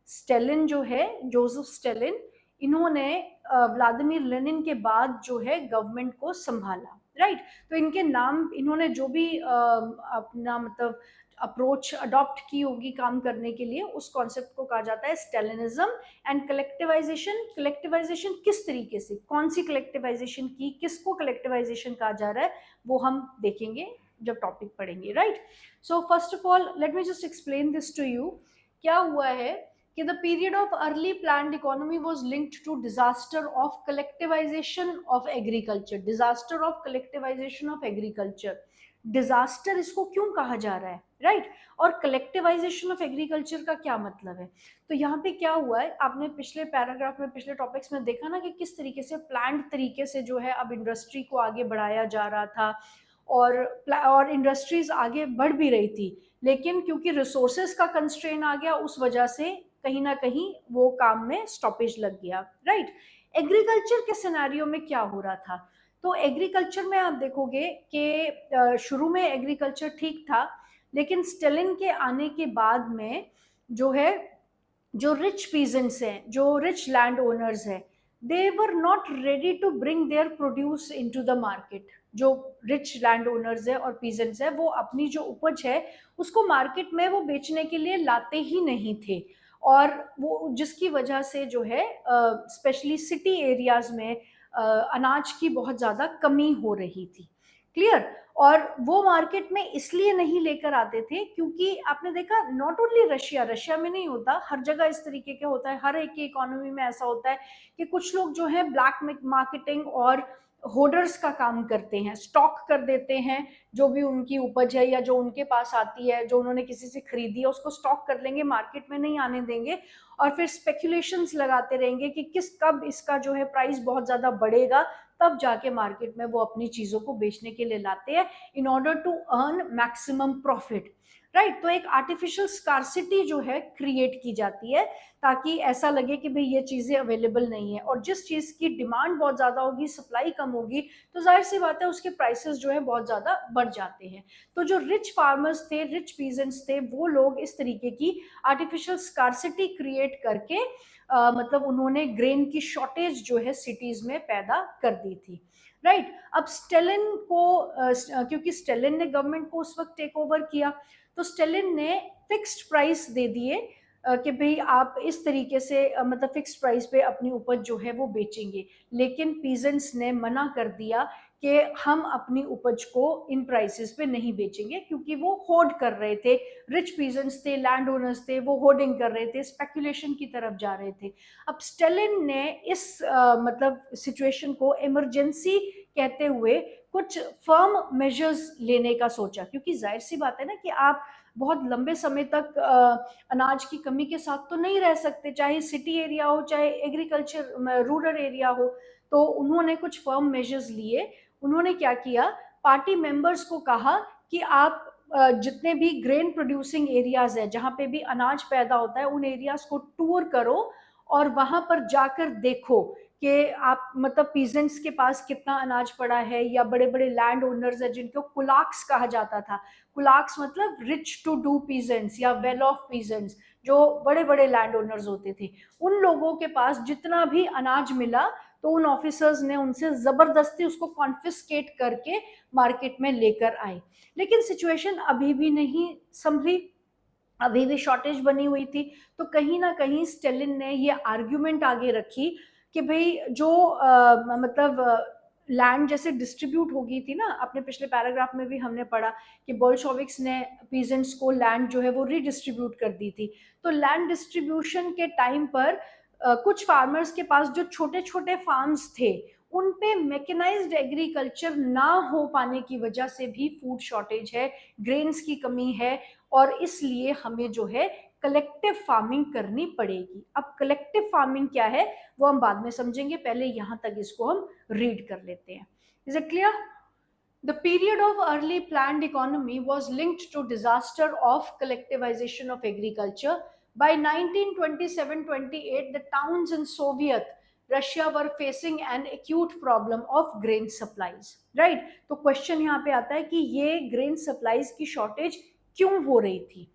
Speaker 1: Stalin जो है, जोसेफ स्टेलिन, इन्होंने व्लादिमीर लेनिन के बाद जो है गवर्नमेंट को संभाला, राइट? तो इनके नाम, इन्होंने जो भी अपना मतलब अप्रोच अडॉप्ट की होगी काम करने के लिए, उस कॉन्सेप्ट को कहा जाता है स्टेलिनिज्म। एंड कलेक्टिवाइजेशन, कलेक्टिवाइजेशन किस तरीके से, कौन सी कलेक्टिवाइजेशन की, किसको कलेक्टिवाइजेशन कहा जा रहा है, वो हम देखेंगे जब टॉपिक पढ़ेंगे, right? So first of all let me just explain this to you. क्या हुआ है कि the period of early planned economy was linked to disaster of collectivization of agriculture. Disaster of collectivization of agriculture. Disaster इसको क्यों कहा जा रहा है, राइट? और कलेक्टिवाइजेशन ऑफ एग्रीकल्चर का क्या मतलब है? तो यहाँ पे क्या हुआ है, आपने पिछले पैराग्राफ में, पिछले टॉपिक्स में देखा ना कि किस तरीके से प्लान्ड तरीके से जो है अब इंडस्ट्री को आगे बढ़ाया जा रहा था, और इंडस्ट्रीज आगे बढ़ भी रही थी, लेकिन क्योंकि रिसोर्सेज का कंस्ट्रेन आ गया, उस वजह से कहीं ना कहीं वो काम में स्टॉपेज लग गया, राइट? एग्रीकल्चर के सिनेरियो में क्या हो रहा था? तो एग्रीकल्चर में आप देखोगे कि शुरू में एग्रीकल्चर ठीक था, लेकिन स्टेलिन के आने के बाद में जो है, जो रिच पीजेंट्स हैं, जो रिच लैंड ओनर्स हैं, they were not ready to bring their produce into the market. जो रिच लैंड ओनर्स है और पीजेंट्स है, वो अपनी जो उपज है उसको मार्केट में वो बेचने के लिए लाते ही नहीं थे, और वो जिसकी वजह से जो है स्पेशली सिटी एरियाज में अनाज की बहुत ज़्यादा कमी हो रही थी। क्लियर? और वो मार्केट में इसलिए नहीं लेकर आते थे क्योंकि आपने देखा, नॉट ओनली रशिया, रशिया में नहीं होता, हर जगह इस तरीके का होता है, हर एक की इकोनॉमी में ऐसा होता है कि कुछ लोग जो है ब्लैक मार्केटिंग और होर्डर्स का काम करते हैं, स्टॉक कर देते हैं जो भी उनकी उपज है या जो उनके पास आती है, जो उन्होंने किसी से खरीदी है, उसको स्टॉक कर लेंगे, मार्केट में नहीं आने देंगे, और फिर स्पेकुलेशंस लगाते रहेंगे कि कब इसका जो है प्राइस बहुत ज़्यादा बढ़ेगा, तब जाके मार्केट में वो अपनी चीज़ों को बेचने के लिए लाते हैं in order to earn maximum profit. Right. तो एक आर्टिफिशियल स्कार्सिटी जो है क्रिएट की जाती है ताकि ऐसा लगे कि भाई ये चीजें अवेलेबल नहीं है, और जिस चीज की डिमांड बहुत ज्यादा होगी, सप्लाई कम होगी, तो जाहिर सी बात है उसके प्राइसेस जो है बहुत ज्यादा बढ़ जाते हैं। तो जो रिच फार्मर्स थे, रिच पीजेंट्स थे, वो लोग इस तरीके की आर्टिफिशियल स्कार्सिटी क्रिएट करके मतलब उन्होंने ग्रेन की शॉर्टेज जो है सिटीज में पैदा कर दी थी। राइट। अब स्टेलिन को क्योंकि स्टेलिन ने गवर्नमेंट को उस वक्त टेक ओवर किया, तो स्टेलिन ने फिक्स्ड प्राइस दे दिए कि भाई आप इस तरीके से मतलब फिक्स्ड प्राइस पे अपनी उपज जो है वो बेचेंगे। लेकिन पीजेंट्स ने मना कर दिया कि हम अपनी उपज को इन प्राइसेस पे नहीं बेचेंगे, क्योंकि वो होर्ड कर रहे थे। रिच पीजेंट्स थे, लैंड ओनर्स थे, वो होर्डिंग कर रहे थे, स्पेकुलेशन की तरफ जा रहे थे। अब स्टेलिन ने इस मतलब सिचुएशन को इमरजेंसी कहते हुए कुछ फर्म मेजर्स लेने का सोचा, क्योंकि जाहिर सी बात है ना कि आप बहुत लंबे समय तक अनाज की कमी के साथ तो नहीं रह सकते, चाहे सिटी एरिया हो, चाहे एग्रीकल्चर रूरल एरिया हो। तो उन्होंने कुछ फर्म मेजर्स लिए। उन्होंने क्या किया, पार्टी मेंबर्स को कहा कि आप जितने भी ग्रेन प्रोड्यूसिंग एरियाज है, जहां पे भी अनाज पैदा होता है, उन एरियाज को टूर करो और वहां पर जाकर देखो कि आप मतलब पीजेंट्स के पास कितना अनाज पड़ा है, या बड़े बड़े लैंड ओनर्स है जिनको कुलाक्स कहा जाता था। कुलाक्स मतलब रिच टू डू पीजेंट्स या वेल ऑफ पीजेंट्स, जो बड़े बड़े लैंड ओनर्स होते थे। उन लोगों के पास जितना भी अनाज मिला, तो उन ऑफिसर्स ने उनसे जबरदस्ती उसको कॉन्फिस्केट करके मार्केट में लेकर आए। लेकिन सिचुएशन अभी भी नहीं संभली, अभी भी शॉर्टेज बनी हुई थी। तो कहीं ना कहीं स्टेलिन ने ये आर्ग्यूमेंट आगे रखी कि भाई जो मतलब लैंड जैसे डिस्ट्रीब्यूट हो गई थी ना, अपने पिछले पैराग्राफ में भी हमने पढ़ा कि बोल्शेविक्स ने पीजेंट्स को लैंड जो है वो रीडिस्ट्रीब्यूट कर दी थी। तो लैंड डिस्ट्रीब्यूशन के टाइम पर कुछ फार्मर्स के पास जो छोटे छोटे फार्म्स थे, उन पे मैकेनाइज्ड एग्रीकल्चर ना हो पाने की वजह से भी फूड शॉर्टेज है, ग्रेन्स की कमी है, और इसलिए हमें जो है कलेक्टिव फार्मिंग करनी पड़ेगी। अब कलेक्टिव फार्मिंग क्या है वो हम बाद में समझेंगे, पहले यहां तक इसको हम रीड कर लेते हैं। Is it clear? The period of early planned economy was linked to disaster of collectivization of agriculture. By 1927-28, the towns in Soviet Russia were facing an acute problem of grain supplies. Right? तो question यहाँ पे आता है कि ये grain supplies की shortage क्यों हो रही थी?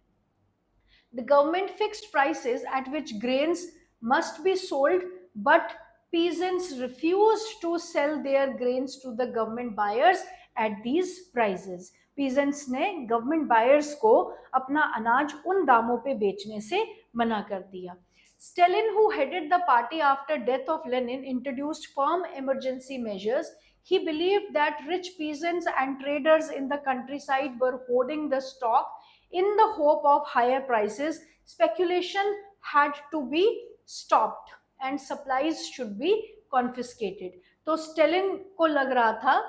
Speaker 1: The government fixed prices at which grains must be sold, but peasants refused to sell their grains to the government buyers at these prices. Peasants ने government buyers को अपना अनाज उन दामों पे बेचने से मना कर दिया. Stalin, who headed the party after death of Lenin, introduced firm emergency measures. He believed that rich peasants and traders in the countryside were hoarding the stock in the hope of higher prices. Speculation had to be stopped and supplies should be confiscated. तो Stalin को लग रहा था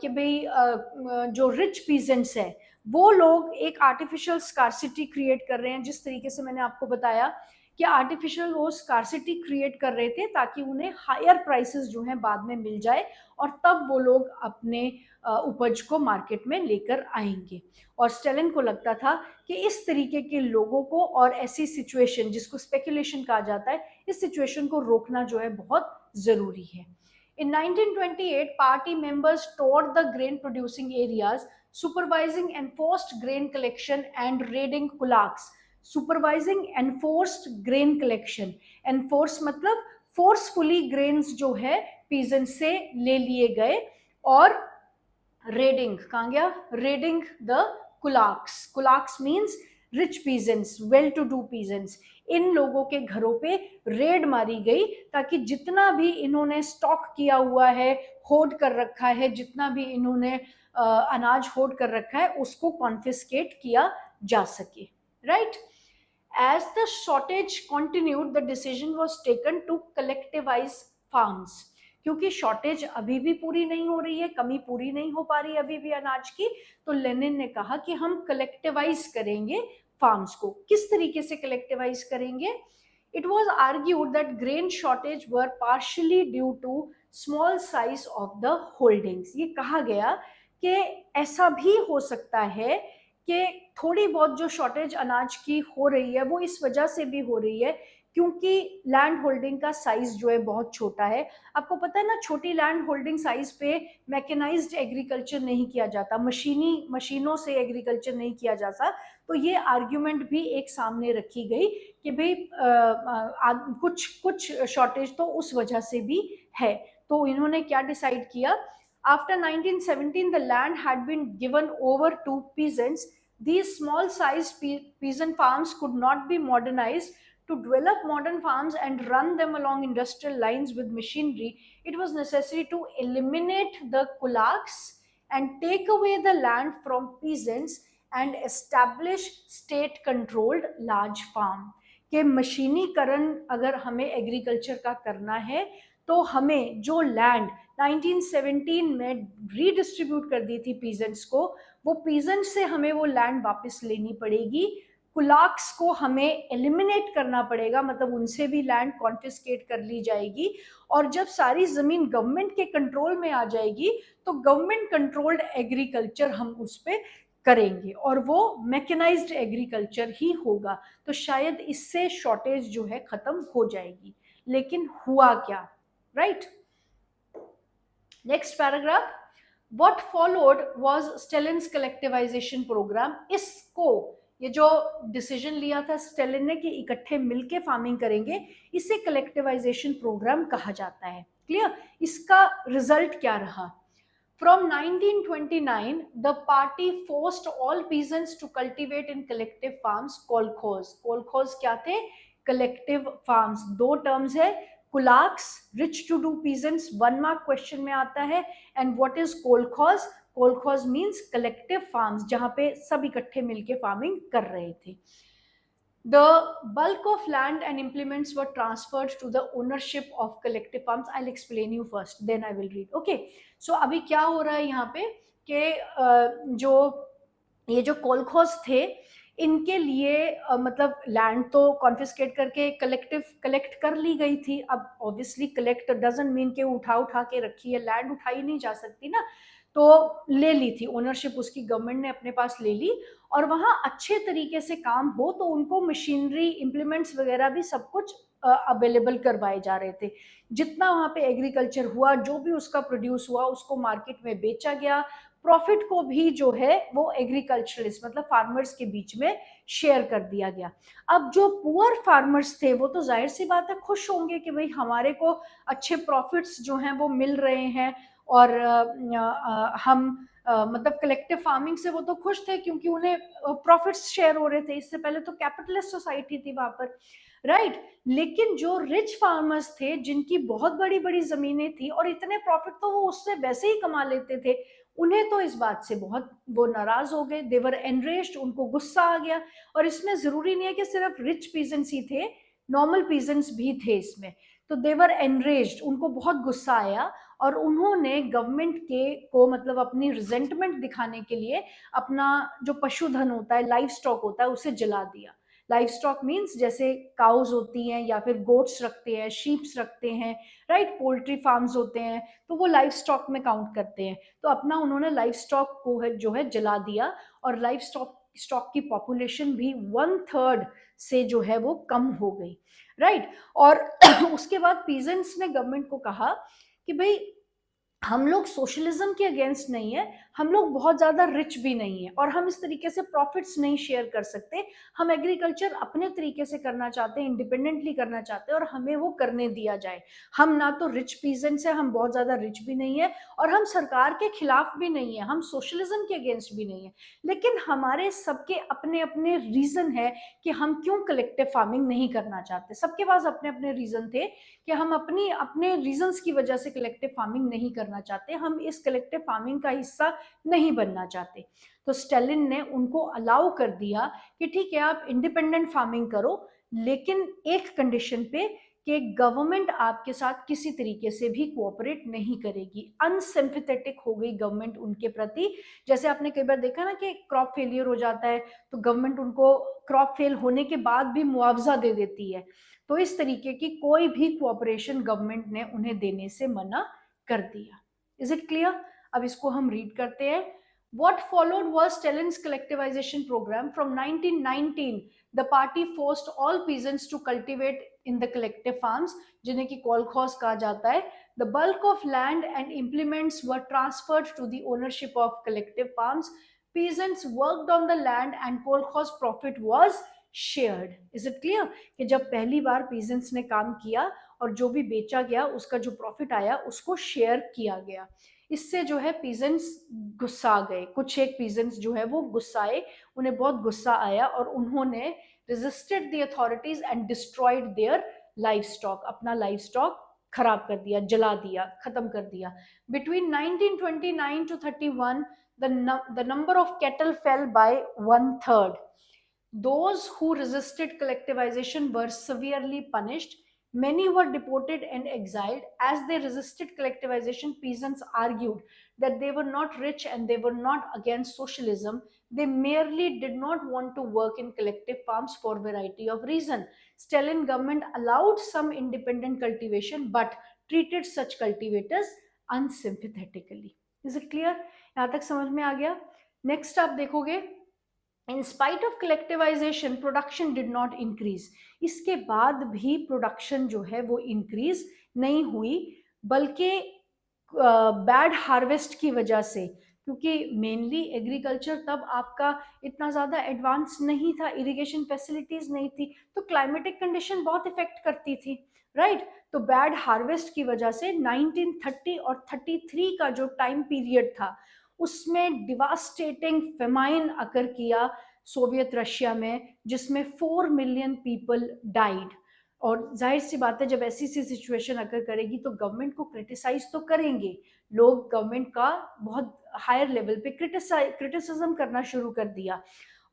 Speaker 1: कि भाई जो rich peasants है वो लोग एक आर्टिफिशियल स्कार्सिटी क्रिएट कर रहे हैं, जिस तरीके से मैंने आपको बताया कि आर्टिफिशियल वो स्कार्सिटी क्रिएट कर रहे थे ताकि उन्हें हायर प्राइसेस जो हैं बाद में मिल जाए, और तब वो लोग अपने उपज को मार्केट में लेकर आएंगे। और स्टेलिन को लगता था कि इस तरीके के लोगों को और ऐसी सिचुएशन जिसको स्पेकुलेशन कहा जाता है, इस सिचुएशन को रोकना जो है बहुत जरूरी है। In 1928, party members toured the grain producing areas, supervising enforced grain collection and raiding kulaks. Supervising enforced grain collection. Enforce मतलब forcefully grains जो है peasant से ले लिए गए, और raiding कहाँ गया? Raiding the kulaks. Kulaks means rich peasants, well to do peasants. इन लोगों के घरों पे रेड मारी गई ताकि जितना भी इन्होंने स्टॉक किया हुआ है, होर्ड कर रखा है, जितना भी इन्होंने अनाज होर्ड कर रखा है, उसको कॉन्फिस्केट किया जा सके। Right? As the shortage continued, the decision was taken to collectivize farms. क्योंकि शॉर्टेज अभी भी पूरी नहीं हो रही है, कमी पूरी नहीं हो पा रही अभी भी अनाज की, तो लेनिन ने कहा कि हम कलेक्टिवाइज करेंगे फार्म्स को। किस तरीके से कलेक्टिवाइज करेंगे? It was argued that grain shortage were partially due to small size of the holdings. ये कहा गया कि ऐसा भी हो सकता है कि थोड़ी बहुत जो शॉर्टेज अनाज की हो रही है वो इस वजह से भी हो रही है क्योंकि लैंड होल्डिंग का साइज जो है बहुत छोटा है। आपको पता है ना, छोटी लैंड होल्डिंग साइज पे मैकेनाइज्ड एग्रीकल्चर नहीं किया जाता, मशीनों से एग्रीकल्चर नहीं किया जाता। तो ये आर्ग्यूमेंट भी एक सामने रखी गई कि भाई कुछ कुछ शॉर्टेज तो उस वजह से भी है। तो इन्होंने क्या डिसाइड किया, after 1917 the land had been given over to peasants, these small sized peasant farms could not be modernized. To develop modern farms and run them along industrial lines with machinery, it was necessary to eliminate the kulaks and take away the land from peasants and establish state controlled large farm. कि मशीनीकरण अगर हमें agriculture का करना है तो हमें जो लैंड 1917 में रीडिस्ट्रीब्यूट कर दी थी पीजेंट्स को, वो पीजेंट से हमें वो लैंड वापस लेनी पड़ेगी। कुलाक्स को हमें एलिमिनेट करना पड़ेगा, मतलब उनसे भी लैंड कॉन्फिस्केट कर ली जाएगी। और जब सारी जमीन गवर्नमेंट के कंट्रोल में आ जाएगी तो गवर्नमेंट कंट्रोल्ड एग्रीकल्चर हम उस पर करेंगे और वो मैकेनाइज्ड एग्रीकल्चर ही होगा। तो शायद इससे शॉर्टेज जो है खत्म हो जाएगी। लेकिन हुआ क्या, right? Next paragraph, what followed was Stalin's collectivization program. इसको, ये जो डिसीजन लिया था स्टेलिन ने कि इकट्ठे मिलके फार्मिंग करेंगे, इसे कलेक्टिवाइजेशन प्रोग्राम कहा जाता है। क्लियर? इसका रिजल्ट क्या रहा? From 1929, the party forced all peasants to cultivate in collective farms, kolkhoz. kolkhoz क्या थे? Collective farms. दो टर्म्स है, kulaks, rich to do peasants, 1 mark question में आता है, and what is kolkhoz? kolkhoz means collective farms, जहां पे सब इकट्ठे मिलके फार्मिंग कर रहे थे। The bulk of land and implements were transferred to the ownership of collective farms. I'll explain you first, then I will read. Okay, so अभी क्या हो रहा है यहाँ पे कि जो ये जो कोलखोज थे इनके लिए मतलब लैंड तो कॉन्फिस्केट करके कलेक्ट कर ली गई थी। अब ऑब्वियसली कलेक्ट डजंट मीन के उठा उठा के रखी है, लैंड उठाई नहीं जा सकती ना, तो ले ली थी, ओनरशिप उसकी गवर्नमेंट ने अपने पास ले ली। और वहाँ अच्छे तरीके से काम हो तो उनको मशीनरी, इम्प्लीमेंट्स वगैरह भी सब कुछ अवेलेबल करवाए जा रहे थे। जितना वहाँ पे एग्रीकल्चर हुआ, जो भी उसका प्रोड्यूस हुआ उसको मार्केट में बेचा गया, प्रॉफिट को भी जो है वो एग्रीकल्चरलिस्ट मतलब फार्मर्स के बीच में शेयर कर दिया गया। अब जो पुअर फार्मर्स थे वो तो जाहिर सी बात है खुश होंगे कि भाई हमारे को अच्छे प्रॉफिट्स जो हैं वो मिल रहे हैं और हम मतलब कलेक्टिव फार्मिंग से वो तो खुश थे क्योंकि उन्हें प्रॉफिट्स शेयर हो रहे थे। इससे पहले तो कैपिटलिस्ट सोसाइटी थी वहां पर, राइट? लेकिन जो रिच फार्मर्स थे जिनकी बहुत बड़ी बड़ी जमीनें थी और इतने प्रॉफिट तो वो उससे वैसे ही कमा लेते थे, उन्हें तो इस बात से बहुत वो नाराज हो गए, देवर एनरेज्ड, उनको गुस्सा आ गया। और इसमें जरूरी नहीं है कि सिर्फ रिच पीजेंट्स ही थे, नॉर्मल पीजेंट्स भी थे इसमें। तो देवर एनरेज्ड, उनको बहुत गुस्सा आया और उन्होंने गवर्नमेंट के को मतलब अपनी रिजेंटमेंट दिखाने के लिए अपना जो पशुधन होता है, लाइफ स्टॉक होता है, उसे जला दिया। लाइफ स्टॉक मीन्स जैसे काउज होती हैं या फिर गोट्स रखते हैं, शीप्स रखते हैं, राइट? पोल्ट्री फार्म्स होते हैं, तो वो लाइफ स्टॉक में काउंट करते हैं। तो अपना उन्होंने लाइफ स्टॉक को है जो है जला दिया और लाइफ स्टॉक की पॉपुलेशन भी 1/3 से जो है वो कम हो गई, राइट? और उसके बाद पीजेंट्स ने गवर्नमेंट को कहा कि भाई हम लोग सोशलिज्म के अगेंस्ट नहीं है, हम लोग बहुत ज्यादा रिच भी नहीं है और हम इस तरीके से प्रॉफिट्स नहीं शेयर कर सकते। हम एग्रीकल्चर अपने तरीके से करना चाहते हैं, इंडिपेंडेंटली करना चाहते हैं और हमें वो करने दिया जाए। हम ना तो रिच पीजेंट्स है, हम बहुत ज्यादा रिच भी नहीं है और हम सरकार के खिलाफ भी नहीं है, हम सोशलिज्म के अगेंस्ट भी नहीं है। लेकिन हमारे सबके अपने अपने रीजन है कि हम क्यों कलेक्टिव फार्मिंग नहीं करना चाहते। सबके पास अपने अपने रीजन थे कि हम अपने रीजंस की वजह से कलेक्टिव फार्मिंग नहीं करना चाहते, हम इस कलेक्टिव फार्मिंग का हिस्सा नहीं बनना चाहते। तो स्टालिन ने उनको अलाउ कर दिया कि ठीक है आप इंडिपेंडेंट फार्मिंग करो, लेकिन एक कंडीशन पे कि गवर्नमेंट आपके साथ किसी तरीके से भी कोऑपरेट नहीं करेगी। अनसिंपैथेटिक हो गई गवर्नमेंट उनके प्रति। जैसे आपने कई बार देखा ना कि क्रॉप फेलियर हो जाता है तो गवर्नमेंट उनको क्रॉप फेल होने के बाद भी मुआवजा दे देती है। तो इस तरीके की कोई भी कोऑपरेशन गवर्नमेंट ने उन्हें देने से मना कर दिया। Is it clear? अब इसको हम रीड करते हैं। What followed was Stalin's collectivization program. From 1919, the party forced all peasants to cultivate in the collective farms, जिन्हें की kolkhoz कहा जाता है. The bulk of land and implements were transferred to the ownership of collective farms. Peasants worked on the land and kolkhoz profit was shared. Is it clear? कि जब पहली बार peasants ने काम किया और जो भी बेचा गया उसका जो प्रॉफिट आया उसको शेयर किया गया. इससे जो है पीजेंट्स गुस्सा गए. कुछ एक पीजेंट्स जो है वो गुस्साए, उन्हें बहुत गुस्सा आया और उन्होंने resisted the authorities and destroyed their life stock. अपना लाइफ स्टॉक खराब कर दिया, जला दिया, खत्म कर दिया. Between 1929 to 31 the number of cattle fell by 1/3. Those who resisted collectivization were severely punished. Many were deported and exiled. As they resisted collectivization, peasants argued that they were not rich and they were not against socialism. They merely did not want to work in collective farms for a variety of reasons. Stalin government allowed some independent cultivation but treated such cultivators unsympathetically. Is it clear? यहाँ तक समझ में आ गया. Next आप देखोगे, in spite of collectivisation production did not increase. इसके बाद भी प्रोडक्शन जो है वो इंक्रीज नहीं हुई, बल्कि बैड हार्वेस्ट की वजह से, क्योंकि मेनली एग्रीकल्चर तब आपका इतना ज़्यादा एडवांस नहीं था, इरिगेशन फैसिलिटीज़ नहीं थी, तो क्लाइमेटिक कंडीशन बहुत इफेक्ट करती थी, राइट. तो बैड हार्वेस्ट की वजह से 1930 और 33 का जो टाइम पीरियड था उसमें डिवास्टेटिंग फेमाइन अकर किया सोवियत रशिया में, जिसमें 4 मिलियन पीपल डाइड. और जाहिर सी बात है, जब ऐसी सी सिचुएशन अकर करेगी तो गवर्नमेंट को क्रिटिसाइज तो करेंगे लोग. गवर्नमेंट का बहुत हायर लेवल पे क्रिटिसिज्म करना शुरू कर दिया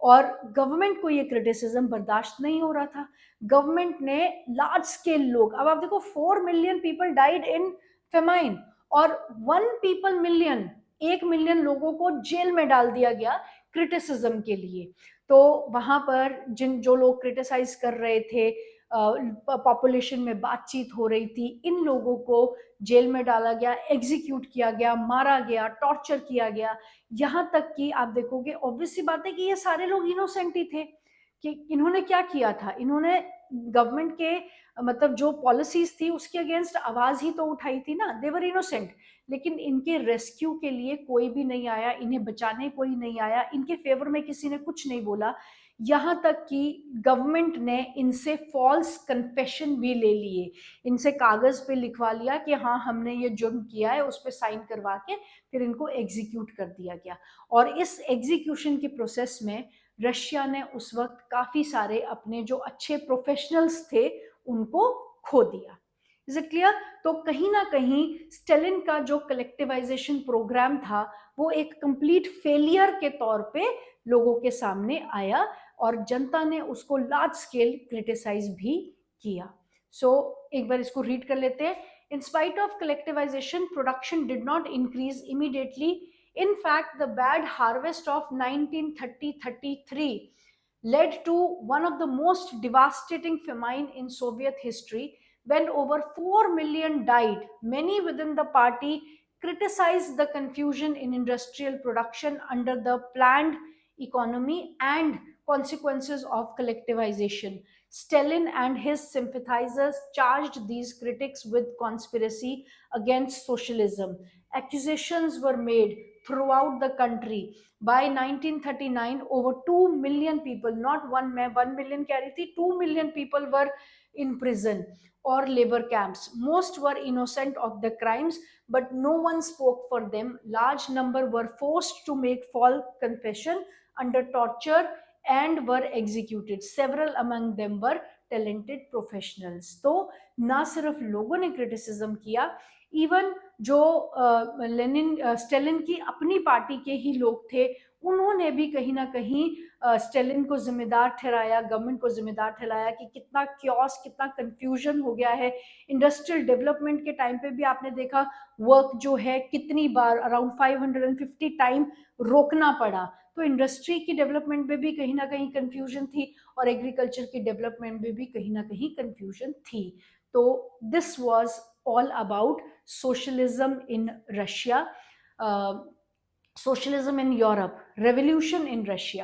Speaker 1: और गवर्नमेंट को ये क्रिटिसिज्म बर्दाश्त नहीं हो रहा था. गवर्नमेंट ने लार्ज स्केल लोग, अब आप देखो 4 million people died in famine और 1 मिलियन लोगों को जेल में डाल दिया गया क्रिटिसिज्म के लिए. तो वहां पर जो लोग क्रिटिसाइज कर रहे थे, पॉपुलेशन में बातचीत हो रही थी, इन लोगों को जेल में डाला गया, एग्जीक्यूट किया गया, मारा गया, टॉर्चर किया गया. यहाँ तक कि आप देखोगे, ऑब्वियस सी बात है कि ये सारे लोग इनोसेंट ही थे. कि इन्होंने क्या किया था, इन्होंने गवर्नमेंट के मतलब जो पॉलिसीज थी उसके अगेंस्ट आवाज ही तो उठाई थी ना. देवर इनोसेंट, लेकिन इनके रेस्क्यू के लिए कोई भी नहीं आया, इन्हें बचाने कोई नहीं आया, इनके फेवर में किसी ने कुछ नहीं बोला. यहाँ तक कि गवर्नमेंट ने इनसे फॉल्स कन्फेशन भी ले लिए, इनसे कागज पे लिखवा लिया कि हाँ हमने ये जुर्म किया है, उस पर साइन करवा के फिर इनको एग्जीक्यूट कर दिया गया. और इस एग्जीक्यूशन के प्रोसेस में रशिया ने उस वक्त काफी सारे अपने जो अच्छे प्रोफेशनल्स थे उनको खो दिया. Is it clear? तो कहीं ना कहीं स्टेलिन का जो कलेक्टिवाइजेशन प्रोग्राम था वो एक कंप्लीट फेलियर के तौर पे लोगों के सामने आया और जनता ने उसको लार्ज स्केल क्रिटिसाइज भी किया. सो एक बार इसको रीड कर लेते हैं. In spite of collectivisation production did not increase immediately. In fact, the bad harvest of 1930-33 led to one of the most devastating famine in Soviet history, when over 4 million died. Many within the party criticized the confusion in industrial production under the planned economy and consequences of collectivization. Stalin and his sympathizers charged these critics with conspiracy against socialism. Accusations were made throughout the country. By 1939, over 2 million people, not 1 million कह रही थी, 2 million people were in prison or labor camps. Most were innocent of the crimes, but no one spoke for them. Large number were forced to make false confession under torture and were executed. Several among them were talented professionals. तो ना सिर्फ लोगों ने criticism किया, even जो Stalin की अपनी party के ही लोग थे उन्होंने भी कहीं ना कहीं स्टेलिन को जिम्मेदार ठहराया, गवर्नमेंट को जिम्मेदार ठहराया कि कितना क्योस, कितना कंफ्यूजन हो गया है. इंडस्ट्रियल डेवलपमेंट के टाइम पे भी आपने देखा वर्क जो है कितनी बार अराउंड 550 टाइम रोकना पड़ा. तो इंडस्ट्री की डेवलपमेंट में भी कहीं ना कहीं कंफ्यूजन थी और एग्रीकल्चर की डेवलपमेंट में भी कहीं ना कहीं कंफ्यूजन थी. तो this was all about socialism in Russia. Socialism in Europe, Revolution in Russia.